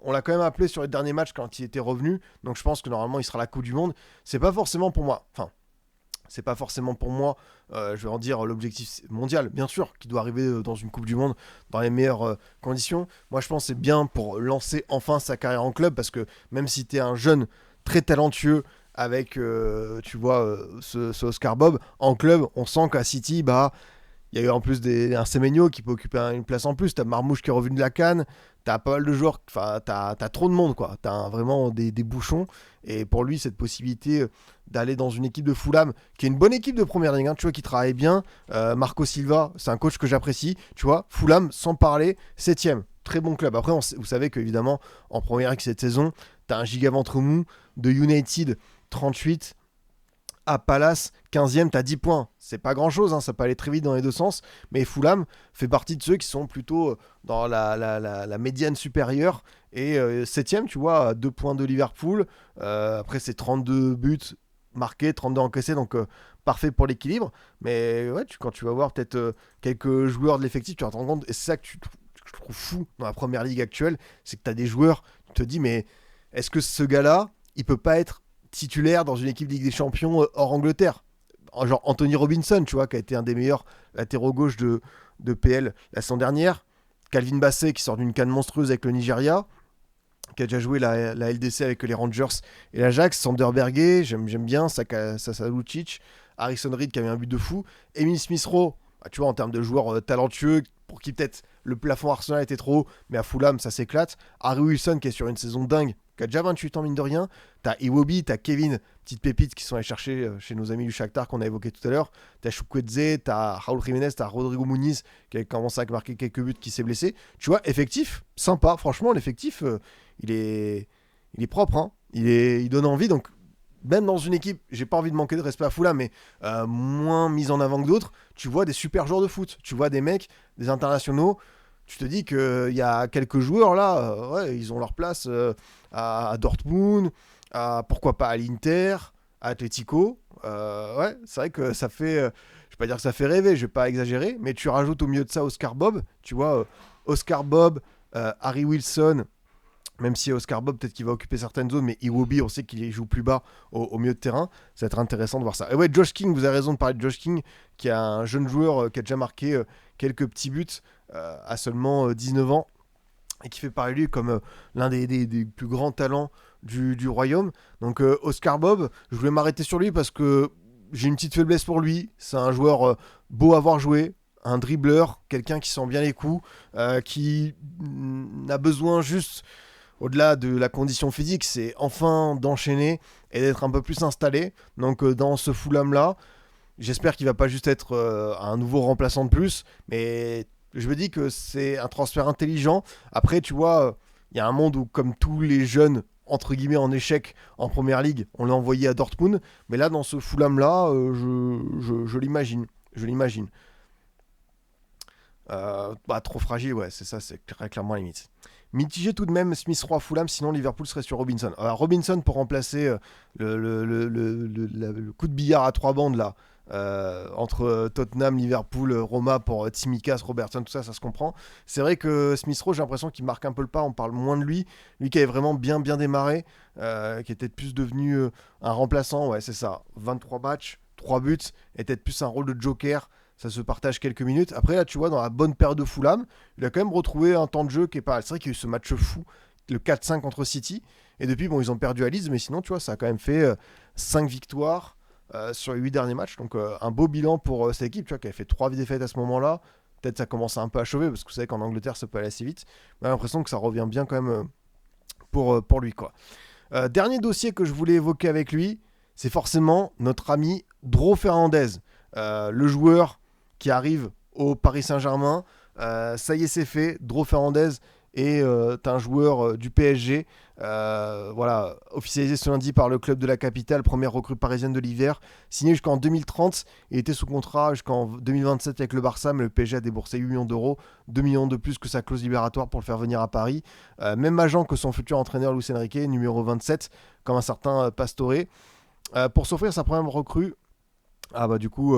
on l'a quand même appelé sur les derniers matchs quand il était revenu. Donc je pense que normalement, il sera à la Coupe du Monde. C'est pas forcément pour moi. Enfin, c'est pas forcément pour moi, je vais en dire l'objectif mondial, bien sûr, qui doit arriver dans une Coupe du Monde dans les meilleures conditions. Moi, je pense que c'est bien pour lancer enfin sa carrière en club, parce que même si tu es un jeune très talentueux avec, tu vois, ce Oscar Bob, en club, on sent qu'à City, bah, il y a eu en plus un Semenyo qui peut occuper une place en plus. T'as Marmouche qui est revenu de la Cannes. T'as pas mal de joueurs. Enfin, t'as trop de monde, quoi. T'as vraiment des bouchons. Et pour lui, cette possibilité d'aller dans une équipe de Fulham, qui est une bonne équipe de première ligne, hein, tu vois, qui travaille bien. Marco Silva, c'est un coach que j'apprécie. Tu vois, Fulham, sans parler, 7ème. Très bon club. Après, vous savez qu'évidemment, en première ligue cette saison, t'as un giga ventre mou de United, 38. À Palace, 15ème, t'as 10 points. C'est pas grand chose, hein, ça peut aller très vite dans les deux sens. Mais Fulham fait partie de ceux qui sont plutôt dans la médiane supérieure. Et 7ème, tu vois, à 2 points de Liverpool. Après, c'est 32 buts marqués, 32 encaissés, donc parfait pour l'équilibre. Mais ouais, quand tu vas voir peut-être quelques joueurs de l'effectif, tu vas te rendre compte. Et c'est ça que je trouve fou dans la première ligue actuelle, c'est que t'as des joueurs, tu te dis, mais est-ce que ce gars-là, il peut pas être titulaire dans une équipe de Ligue des Champions hors Angleterre? Genre Anthony Robinson, tu vois, qui a été un des meilleurs latéraux gauche de PL la saison dernière. Calvin Bassey, qui sort d'une canne monstrueuse avec le Nigeria, qui a déjà joué la LDC avec les Rangers et l'Ajax. Sander Berge, j'aime bien. Sasa Lucic. Harrison Reed, qui a mis un but de fou. Emile Smith-Rowe, bah, tu vois, en termes de joueurs talentueux, pour qui peut-être le plafond Arsenal était trop haut, mais à Fulham, ça s'éclate. Harry Wilson, qui est sur une saison dingue, qui a déjà 28 ans, mine de rien. T'as Iwobi, t'as Kevin, petite pépite qui sont allés chercher chez nos amis du Shakhtar qu'on a évoqué tout à l'heure. T'as Chukwueze, t'as Raúl Jiménez, t'as Rodrigo Muniz, qui a commencé à marquer quelques buts, qui s'est blessé. Tu vois, effectif, sympa. Franchement, l'effectif, il est propre. Hein. Il donne envie. Donc, même dans une équipe, j'ai pas envie de manquer de respect à Fulham, mais moins mise en avant que d'autres, tu vois des super joueurs de foot, tu vois des mecs, des internationaux, tu te dis qu'il y a quelques joueurs là, ouais, ils ont leur place à Dortmund, pourquoi pas à l'Inter, à Atletico. Ouais, c'est vrai que ça fait, je vais pas dire que ça fait rêver, je vais pas exagérer, mais tu rajoutes au milieu de ça Oscar Bob, tu vois, Oscar Bob, Harry Wilson, même si Oscar Bob, peut-être qu'il va occuper certaines zones, mais Iwobi, on sait qu'il joue plus bas au milieu de terrain. Ça va être intéressant de voir ça. Et ouais, Josh King, vous avez raison de parler de Josh King, qui est un jeune joueur qui a déjà marqué quelques petits buts à seulement 19 ans, et qui fait parler de lui comme l'un des plus grands talents du royaume. Donc Oscar Bob, je voulais m'arrêter sur lui parce que j'ai une petite faiblesse pour lui. C'est un joueur beau à voir jouer, un dribbleur, quelqu'un qui sent bien les coups, qui n'a besoin juste au-delà de la condition physique, c'est enfin d'enchaîner et d'être un peu plus installé. Donc dans ce Fulham-là, j'espère qu'il va pas juste être un nouveau remplaçant de plus, mais je me dis que c'est un transfert intelligent. Après, tu vois, il y a un monde où, comme tous les jeunes, entre guillemets, en échec en première ligue, on l'a envoyé à Dortmund. Mais là, dans ce Fulham-là, je l'imagine. Je l'imagine. Trop fragile, ouais, c'est ça, c'est très clairement la limite. Mitigé tout de même Smith Rowe à Fulham, sinon Liverpool serait sur Robinson. Alors Robinson pour remplacer le coup de billard à 3 bandes là, entre Tottenham, Liverpool, Roma pour Tsimikas, Robertson, tout ça, ça se comprend. C'est vrai que Smith Rowe, j'ai l'impression qu'il marque un peu le pas, on parle moins de lui. Lui qui avait vraiment bien démarré, qui était plus devenu un remplaçant, ouais c'est ça, 23 matchs, 3 buts, et peut-être plus un rôle de joker. Ça se partage quelques minutes. Après, là, tu vois, dans la bonne période de Fulham, il a quand même retrouvé un temps de jeu qui est pas mal. C'est vrai qu'il y a eu ce match fou, le 4-5 contre City. Et depuis, bon, ils ont perdu à Leeds, mais sinon, tu vois, ça a quand même fait 5 victoires sur les 8 derniers matchs. Donc, un beau bilan pour cette équipe, tu vois, qui a fait 3 défaites à ce moment-là. Peut-être ça commence un peu à chauffer, parce que vous savez qu'en Angleterre, ça peut aller assez vite. Mais j'ai l'impression que ça revient bien quand même pour lui, quoi. Dernier dossier que je voulais évoquer avec lui, c'est forcément notre ami Dro Fernandez, le joueur qui arrive au Paris Saint-Germain. Ça y est, c'est fait. Dro Fernandez est un joueur du PSG. Voilà, officialisé ce lundi par le club de la capitale, première recrue parisienne de l'hiver. Signé jusqu'en 2030. Il était sous contrat jusqu'en 2027 avec le Barça, mais le PSG a déboursé 8 millions d'euros, 2 millions de plus que sa clause libératoire pour le faire venir à Paris. Même agent que son futur entraîneur Luis Enrique, numéro 27, comme un certain Pastore. Pour s'offrir sa première recrue, du coup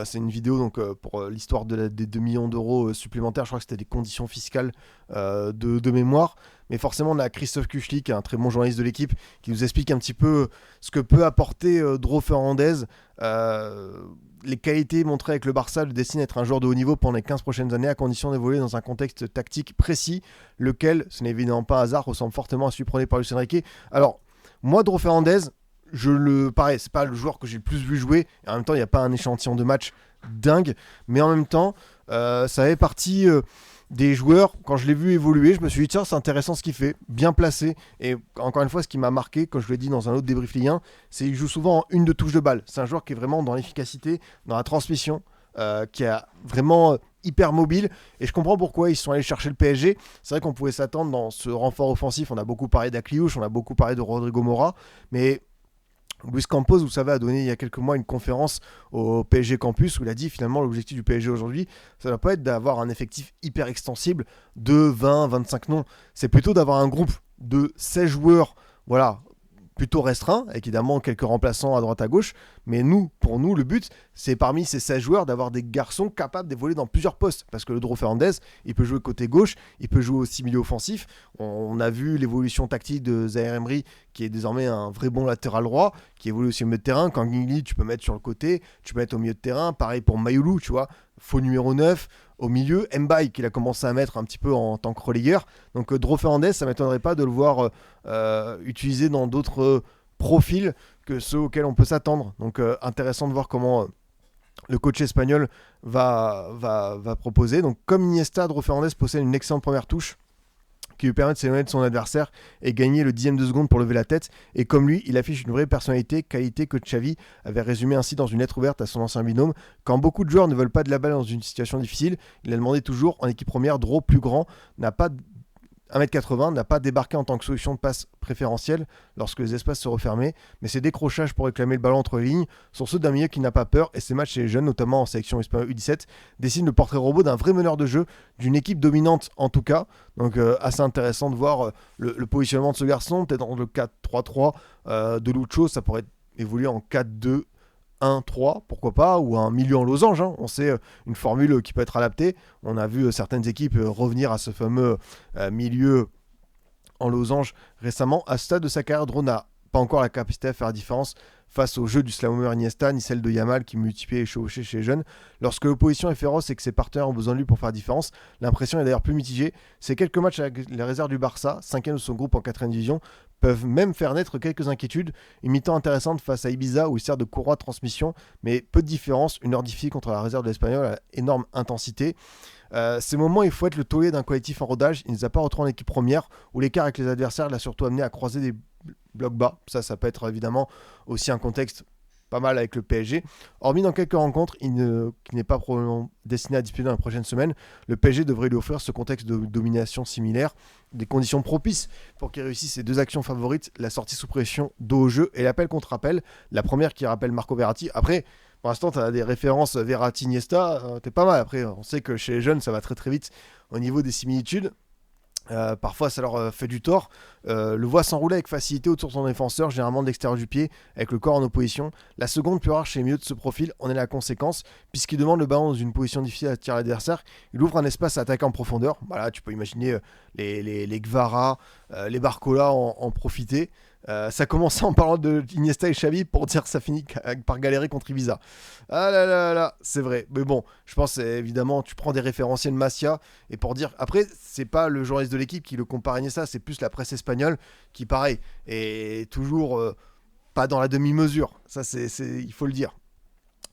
c'est une vidéo donc pour l'histoire des 2 millions d'euros supplémentaires. Je crois que c'était des conditions fiscales de mémoire, mais forcément on a Christophe Kuchli qui est un très bon journaliste de l'équipe qui nous explique un petit peu ce que peut apporter Dro Fernandez, les qualités montrées avec le Barça le destinent à être un joueur de haut niveau pendant les 15 prochaines années à condition d'évoluer dans un contexte tactique précis, lequel, ce n'est évidemment pas un hasard, ressemble fortement à celui prôné par Luis Enrique. Alors moi, Dro Fernandez, pareil, c'est pas le joueur que j'ai le plus vu jouer, et en même temps il n'y a pas un échantillon de match dingue, mais en même temps ça fait partie des joueurs. Quand je l'ai vu évoluer, je me suis dit tiens, c'est intéressant ce qu'il fait, bien placé. Et encore une fois, ce qui m'a marqué, quand je l'ai dit dans un autre débrief Ligue 1, c'est qu'il joue souvent en une de touche de balle. C'est un joueur qui est vraiment dans l'efficacité, dans la transmission, qui est vraiment hyper mobile, et je comprends pourquoi ils sont allés chercher le PSG. C'est vrai qu'on pouvait s'attendre dans ce renfort offensif, on a beaucoup parlé d'Akliouche, on a beaucoup parlé de Rodrigo Mora, mais Luis Campos, vous savez, a donné il y a quelques mois une conférence au PSG Campus où il a dit finalement l'objectif du PSG aujourd'hui, ça ne va pas être d'avoir un effectif hyper extensible de 20, 25 noms. C'est plutôt d'avoir un groupe de 16 joueurs, voilà, plutôt restreint, avec évidemment quelques remplaçants à droite à gauche, mais pour nous, le but, c'est parmi ces 16 joueurs d'avoir des garçons capables d'évoluer dans plusieurs postes, parce que le Dro Fernandez, il peut jouer côté gauche, il peut jouer aussi milieu offensif. On a vu l'évolution tactique de Zaïre Emery, qui est désormais un vrai bon latéral droit, qui évolue aussi au milieu de terrain. Quand Gingli, tu peux mettre sur le côté, tu peux mettre au milieu de terrain, pareil pour Mayoulou, tu vois, faux numéro 9, au milieu, Mbaye qu'il a commencé à mettre un petit peu en tant que relayeur. Donc Dro Fernandez, ça ne m'étonnerait pas de le voir utilisé dans d'autres profils que ceux auxquels on peut s'attendre. Donc intéressant de voir comment le coach espagnol va proposer. Donc comme Iniesta, Dro Fernandez possède une excellente première touche qui lui permet de s'éloigner de son adversaire et gagner le dixième de seconde pour lever la tête. Et comme lui, il affiche une vraie personnalité, qualité que Xavi avait résumé ainsi dans une lettre ouverte à son ancien binôme. Quand beaucoup de joueurs ne veulent pas de la balle dans une situation difficile, il a demandé toujours en équipe première, Dro, plus grand, n'a pas 1m80, n'a pas débarqué en tant que solution de passe préférentielle lorsque les espaces se refermaient, mais ses décrochages pour réclamer le ballon entre les lignes sont ceux d'un milieu qui n'a pas peur, et ses matchs chez les jeunes, notamment en sélection espagnole U17, dessinent le portrait robot d'un vrai meneur de jeu, d'une équipe dominante en tout cas. Donc assez intéressant de voir le positionnement de ce garçon, peut-être dans le 4-3-3 de Lucho, ça pourrait évoluer en 4-2. 1-3, pourquoi pas, ou un milieu en losange, hein. On sait une formule qui peut être adaptée. On a vu certaines équipes revenir à ce fameux milieu en losange récemment. À ce stade de sa carrière, Drone n'a pas encore la capacité à faire la différence face au jeu du slalomeur Iniesta, ni celle de Yamal qui multiplie les chevauchés chez les jeunes. Lorsque l'opposition est féroce et que ses partenaires ont besoin de lui pour faire la différence, l'impression est d'ailleurs plus mitigée. Ces quelques matchs avec les réserves du Barça, 5e de son groupe en 4e division, peuvent même faire naître quelques inquiétudes. Une mi-temps intéressante face à Ibiza où il sert de courroie de transmission, mais peu de différence. Une heure difficile contre la réserve de l'Espagnol à énorme intensité. Ces moments, il faut être le taulier d'un collectif en rodage. Il ne nous a pas retrouvé en équipe première où l'écart avec les adversaires l'a surtout amené à croiser des blocs bas. Ça peut être évidemment aussi un contexte pas mal avec le PSG. Hormis dans quelques rencontres, qui n'est pas probablement destiné à disputer dans les prochaines semaines, le PSG devrait lui offrir ce contexte de domination similaire, des conditions propices pour qu'il réussisse ses deux actions favorites, la sortie sous pression, dos au jeu et l'appel contre appel. La première qui rappelle Marco Verratti. Après, pour l'instant, tu as des références Verratti-Iniesta, t'es pas mal. Après, on sait que chez les jeunes, ça va très très vite au niveau des similitudes. Parfois ça leur fait du tort. Le voit s'enrouler avec facilité autour de son défenseur, généralement de l'extérieur du pied, avec le corps en opposition. La seconde, plus rare chez les milieux de ce profil, en est la conséquence, puisqu'il demande le ballon dans une position difficile à tirer l'adversaire. Il ouvre un espace à attaquer en profondeur. Voilà, tu peux imaginer les Gvara, les Barcola en profiter. Ça commence en parlant de Iniesta et Xavi pour dire que ça finit par galérer contre Ibiza. Ah là là là, c'est vrai. Mais bon, je pense évidemment, tu prends des référentiels Masia et pour dire. Après, c'est pas le journaliste de l'équipe qui le compare à Iniesta, c'est plus la presse espagnole qui, pareil, est toujours pas dans la demi-mesure. Ça, il faut le dire.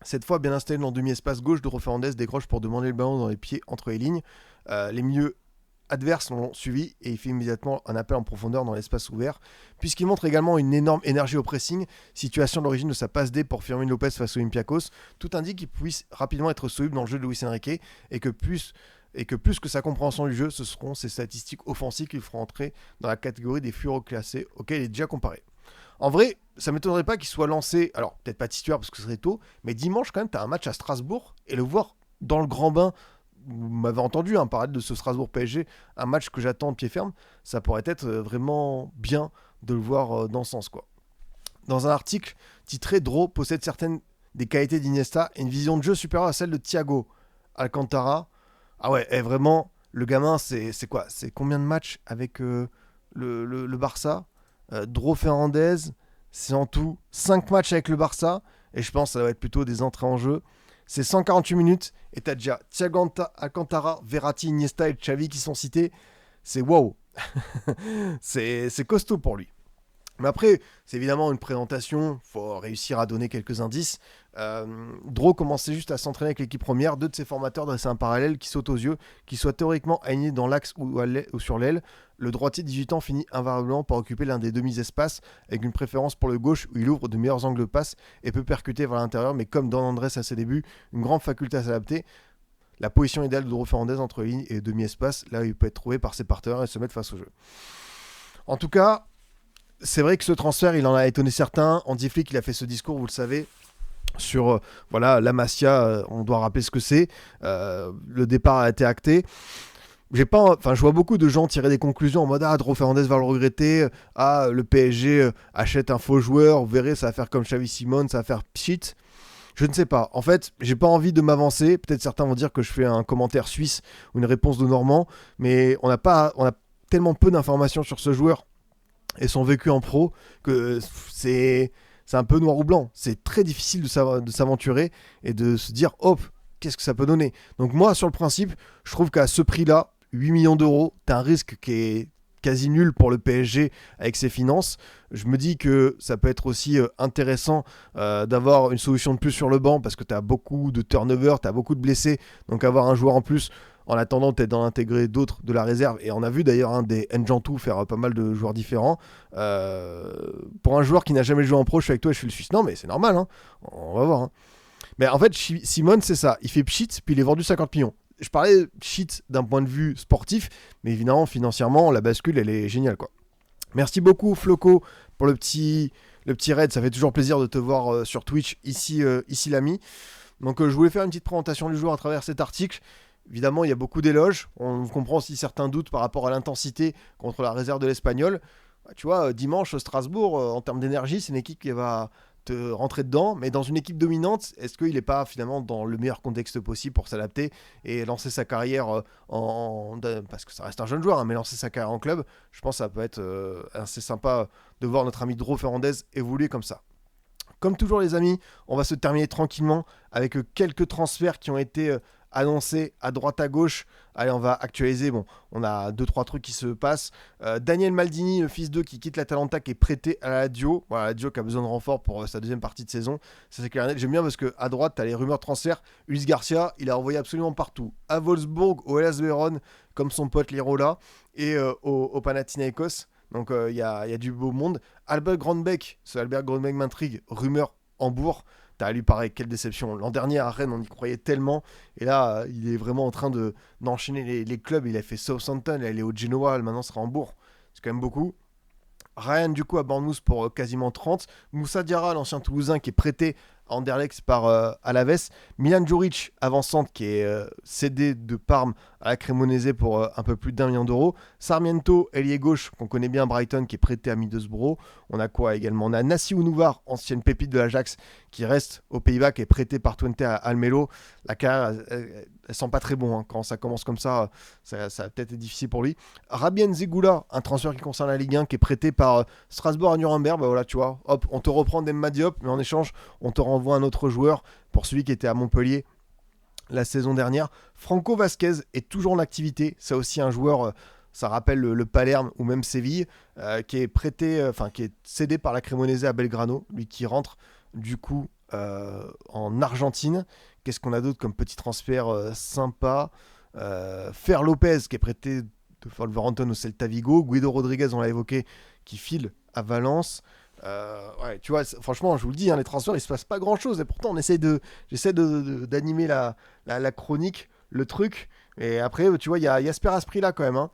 Cette fois, bien installé dans le demi-espace gauche, Dro Fernandez décroche pour demander le ballon dans les pieds entre les lignes. Les milieux adverses l'ont suivi et il fait immédiatement un appel en profondeur dans l'espace ouvert, puisqu'il montre également une énorme énergie au pressing, situation de l'origine de sa passe D pour Firmino Lopez face à Olympiakos. Tout indique qu'il puisse rapidement être soluble dans le jeu de Luis Enrique et que plus que sa compréhension du jeu, ce seront ses statistiques offensives qui le feront entrer dans la catégorie des fluoroclassés auxquels il est déjà comparé. En vrai, ça ne m'étonnerait pas qu'il soit lancé, alors peut-être pas titulaire parce que ce serait tôt, mais dimanche quand même, tu as un match à Strasbourg et le voir dans le grand bain. Vous m'avez entendu parler de ce Strasbourg-PSG, un match que j'attends de pied ferme, ça pourrait être vraiment bien de le voir dans ce sens, quoi. Dans un article titré « Dro possède certaines des qualités d'Iniesta et une vision de jeu supérieure à celle de Thiago Alcantara ». Ah ouais, vraiment, le gamin, c'est quoi ? C'est combien de matchs avec le Barça ? Dro Fernandez, c'est en tout 5 matchs avec le Barça, et je pense que ça va être plutôt des entrées en jeu. C'est 148 minutes et t'as déjà Thiago Alcantara, Verratti, Iniesta et Xavi qui sont cités. C'est wow. c'est costaud pour lui. Mais après, c'est évidemment une présentation, il faut réussir à donner quelques indices. Dro commençait juste à s'entraîner avec l'équipe première, deux de ses formateurs dressaient un parallèle qui saute aux yeux, qui soit théoriquement aligné dans l'axe ou sur l'aile. Le droitier de 18 ans finit invariablement par occuper l'un des demi-espaces, avec une préférence pour le gauche où il ouvre de meilleurs angles de passe et peut percuter vers l'intérieur, mais comme Don Andrés à ses débuts, une grande faculté à s'adapter. La position idéale de Dro Fernandez entre ligne et demi-espace, là où il peut être trouvé par ses partenaires et se mettre face au jeu. En tout cas, c'est vrai que ce transfert, il en a étonné certains. Hansi Flick, il a fait ce discours, vous le savez, sur la Masia, on doit rappeler ce que c'est. Le départ a été acté. Je vois beaucoup de gens tirer des conclusions en mode Dro Fernandez va le regretter, le PSG achète un faux joueur, vous verrez, ça va faire comme Xavi Simons, ça va faire pchit. Je ne sais pas. En fait, j'ai pas envie de m'avancer. Peut-être certains vont dire que je fais un commentaire suisse ou une réponse de Normand, mais on a tellement peu d'informations sur ce joueur et son vécu en pro que c'est un peu noir ou blanc. C'est très difficile de s'aventurer et de se dire hop, qu'est-ce que ça peut donner. Donc moi, sur le principe, je trouve qu'à ce prix-là, 8 millions d'euros, t'as un risque qui est quasi nul pour le PSG avec ses finances. Je me dis que ça peut être aussi intéressant d'avoir une solution de plus sur le banc parce que tu as beaucoup de turnover, tu as beaucoup de blessés, donc avoir un joueur en plus en attendant peut-être d'en intégrer d'autres de la réserve. Et on a vu d'ailleurs des Njantou faire pas mal de joueurs différents. Pour un joueur qui n'a jamais joué en pro, je suis avec toi et je suis le Suisse. Non mais c'est normal, on va voir. Mais en fait, Simone, c'est ça. Il fait pchit, puis il est vendu 50 millions. je parlais shit d'un point de vue sportif, mais évidemment, financièrement, la bascule, elle est géniale, quoi. Merci beaucoup, Floco, pour le petit raid. Ça fait toujours plaisir de te voir sur Twitch, ici l'ami. Donc, je voulais faire une petite présentation du joueur à travers cet article. Évidemment, il y a beaucoup d'éloges. On comprend aussi certains doutes par rapport à l'intensité contre la réserve de l'Espagnol. Tu vois, dimanche, Strasbourg, en termes d'énergie, c'est une équipe qui va te rentrer dedans. Mais dans une équipe dominante, est-ce qu'il n'est pas finalement dans le meilleur contexte possible pour s'adapter et lancer sa carrière parce que ça reste un jeune joueur, hein, mais lancer sa carrière en club, je pense que ça peut être assez sympa de voir notre ami Dro Fernandez évoluer comme ça. Comme toujours les amis, on va se terminer tranquillement avec quelques transferts qui ont été annoncés à droite à gauche. Allez, on va actualiser. Bon, on a 2-3 trucs qui se passent. Daniel Maldini, le fils d'eux, qui quitte l'Atalanta, qui est prêté à la Lazio. Voilà, la Lazio qui a besoin de renfort pour sa deuxième partie de saison. Ça c'est clair et net. J'aime bien parce qu'à droite, tu as les rumeurs de transfert. Ulysse Garcia, il a envoyé absolument partout. À Wolfsburg, au Hellas Vérone, comme son pote Lirola, et au Panathinaikos. Donc il y a du beau monde. Albert Grandbeck, ce Albert Grandbeck m'intrigue. Rumeur Hambourg. T'as lu pareil, quelle déception. L'an dernier à Rennes, on y croyait tellement. Et là, il est vraiment en train d'enchaîner les clubs. Il a fait Southampton, il est au Genoa, maintenant sera Hambourg. C'est quand même beaucoup. Ryan du coup à Bournemouth pour quasiment 30. Moussa Diarra, l'ancien Toulousain qui est prêté à Anderlecht par Alaves. Milan Djuric, avant-centre qui est cédé de Parme à la Cremonese pour un peu plus d'1 million d'euros. Sarmiento, ailier gauche qu'on connaît bien, Brighton, qui est prêté à Middlesbrough. On a quoi également? On a Nassi Ounouvar, ancienne pépite de l'Ajax, qui reste aux Pays-Bas, qui est prêté par Twente à Almelo. La carrière, elle sent pas très bon, hein. Quand ça commence comme ça va peut-être être difficile pour lui. Rabien Zegula, un transfert qui concerne la Ligue 1, qui est prêté par Strasbourg à Nuremberg. Bah voilà, tu vois, hop, on te reprend Demba Diop, mais en échange, on te renvoie un autre joueur pour celui qui était à Montpellier la saison dernière. Franco Vasquez est toujours en activité. C'est aussi un joueur, ça rappelle le Palerme ou même Séville, qui est prêté, qui est cédé par la Cremonese à Belgrano, lui qui rentre du coup en Argentine. Qu'est-ce qu'on a d'autre comme petit transfert sympa? Fer Lopez qui est prêté de Wolverhampton au Celta Vigo. Guido Rodriguez, on l'a évoqué, qui file à Valence. Ouais, tu vois, franchement, je vous le dis, hein, les transferts, il se passe pas grand chose. Et pourtant, j'essaie d'animer la chronique, le truc. Et après, tu vois, il y a Jasper Asprilla quand même, hein,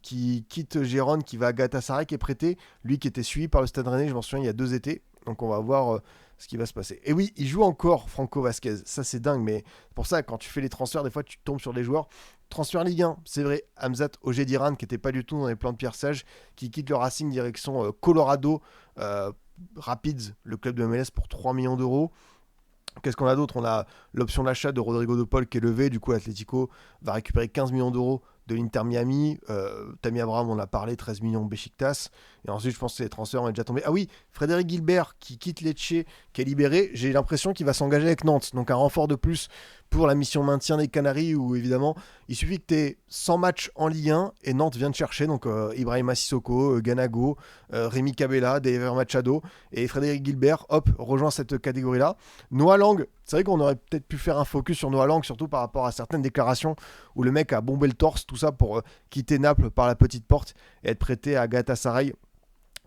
qui quitte Gérone, qui va à Galatasaray, qui est prêté. Lui qui était suivi par le Stade Rennais, je m'en souviens, il y a 2 étés. Donc on va voir ce qui va se passer. Et oui, il joue encore, Franco Vasquez. Ça, c'est dingue. Mais pour ça, quand tu fais les transferts, des fois, tu tombes sur des joueurs. Transfert Ligue 1, c'est vrai. Hamzat Ojediran, qui n'était pas du tout dans les plans de Pierre Sage, qui quitte le Racing direction Colorado Rapids, le club de MLS, pour 3 millions d'euros. Qu'est-ce qu'on a d'autre? On a l'option d'achat de Rodrigo de Paul qui est levée. Du coup, l'Atlético va récupérer 15 millions d'euros de l'Inter Miami. Tammy Abraham, on a parlé, 13 millions Besiktas. Et ensuite, je pense que les transferts ont déjà tombé. Ah oui, Frédéric Gilbert qui quitte Lecce, qui est libéré. J'ai l'impression qu'il va s'engager avec Nantes. Donc un renfort de plus pour la mission maintien des Canaries, où évidemment, il suffit que tu aies 100 matchs en Ligue 1 et Nantes vient te chercher. Donc Ibrahima Sissoko, Ganago, Rémi Cabella, Dever Machado et Frédéric Gilbert, hop, rejoint cette catégorie-là. Noah Lang, c'est vrai qu'on aurait peut-être pu faire un focus sur Noah Lang, surtout par rapport à certaines déclarations où le mec a bombé le torse, tout ça pour quitter Naples par la petite porte et être prêté à Galatasaray.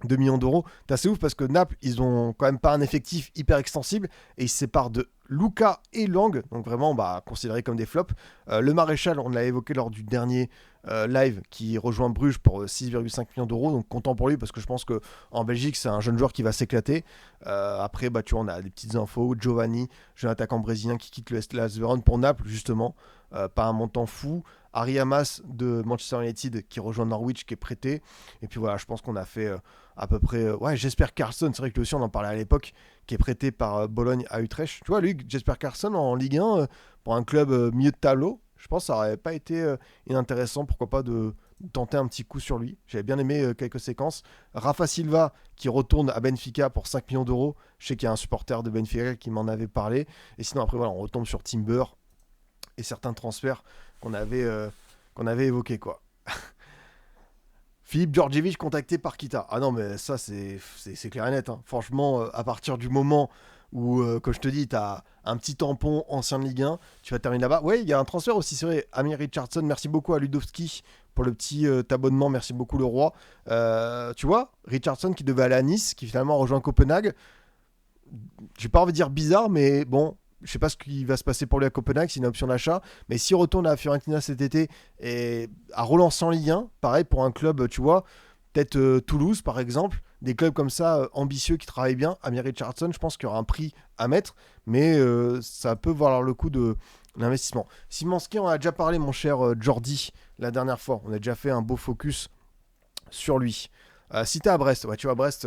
2 millions d'euros. C'est ouf parce que Naples, ils ont quand même pas un effectif hyper extensible et ils se séparent de Luca et Lang, donc vraiment considérés comme des flops. Le Maréchal, on l'a évoqué lors du dernier live, qui rejoint Bruges pour 6,5 millions d'euros, donc content pour lui parce que je pense qu'en Belgique, c'est un jeune joueur qui va s'éclater. Après, tu vois, on a des petites infos. Giovanni, jeune attaquant brésilien qui quitte le Hellas Vérone pour Naples, justement. Pas un montant fou. Harry Hamas de Manchester United qui rejoint Norwich, qui est prêté. Et puis voilà, je pense qu'on a fait à peu près... j'espère Carlson, c'est vrai que lui aussi on en parlait à l'époque, qui est prêté par Bologne à Utrecht. Tu vois, lui, Jesper Carlson en Ligue 1, pour un club milieu de tableau, je pense que ça aurait pas été inintéressant, pourquoi pas de tenter un petit coup sur lui. J'avais bien aimé quelques séquences. Rafa Silva qui retourne à Benfica pour 5 millions d'euros. Je sais qu'il y a un supporter de Benfica qui m'en avait parlé. Et sinon après, voilà, on retombe sur Timber et certains transferts qu'on avait évoqués, quoi. Philippe Djordjevic contacté par Kita. Ah non, mais ça, c'est clair et net, hein. Franchement, à partir du moment où, comme je te dis, tu as un petit tampon ancien de Ligue 1, tu vas terminer là-bas. Oui, il y a un transfert aussi, c'est vrai. Amir Richardson, merci beaucoup à Ludowski pour le petit abonnement. Merci beaucoup, le roi. Tu vois, Richardson qui devait aller à Nice, qui finalement rejoint Copenhague. J'ai pas envie de dire bizarre, mais bon, Je sais pas ce qui va se passer pour lui à Copenhague, c'est une option d'achat. Mais s'il retourne à la Fiorentina cet été et à relancer en Ligue 1, pareil pour un club, tu vois, peut-être Toulouse par exemple, des clubs comme ça ambitieux qui travaillent bien. Amir Richardson, je pense qu'il y aura un prix à mettre, mais ça peut valoir le coup de l'investissement. Szymański, on a déjà parlé, mon cher Jordi, la dernière fois. On a déjà fait un beau focus sur lui. Si t'es à Brest, ouais, tu vois, Brest,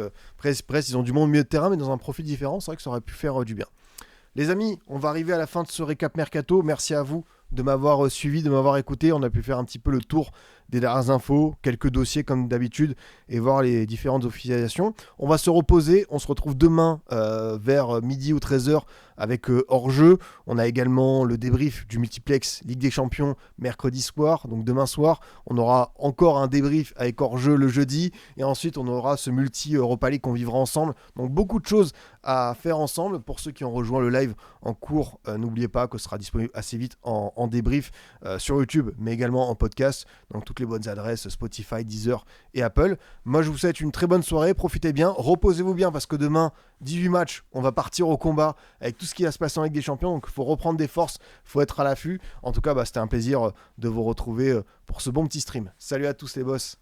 ils ont du monde au milieu de terrain, mais dans un profil différent, c'est vrai que ça aurait pu faire du bien. Les amis, on va arriver à la fin de ce récap mercato. Merci à vous de m'avoir suivi, de m'avoir écouté. On a pu faire un petit peu le tour des dernières infos, quelques dossiers comme d'habitude et voir les différentes officialisations. On va se reposer. On se retrouve demain vers midi ou 13h avec hors-jeu. On a également le débrief du multiplex Ligue des Champions mercredi soir. Donc demain soir, on aura encore un débrief avec hors-jeu le jeudi. Et ensuite, on aura ce multi-Europa League qu'on vivra ensemble. Donc beaucoup de choses à faire ensemble. Pour ceux qui ont rejoint le live en cours, n'oubliez pas que ce sera disponible assez vite en débrief sur YouTube, mais également en podcast. Donc toutes les bonnes adresses, Spotify, Deezer et Apple. Moi, je vous souhaite une très bonne soirée. Profitez bien. Reposez-vous bien parce que demain, 18 matchs, on va partir au combat avec tout ce qui va se passer en Ligue des Champions. Donc il faut reprendre des forces, il faut être à l'affût. En tout cas, c'était un plaisir de vous retrouver pour ce bon petit stream. Salut à tous les boss.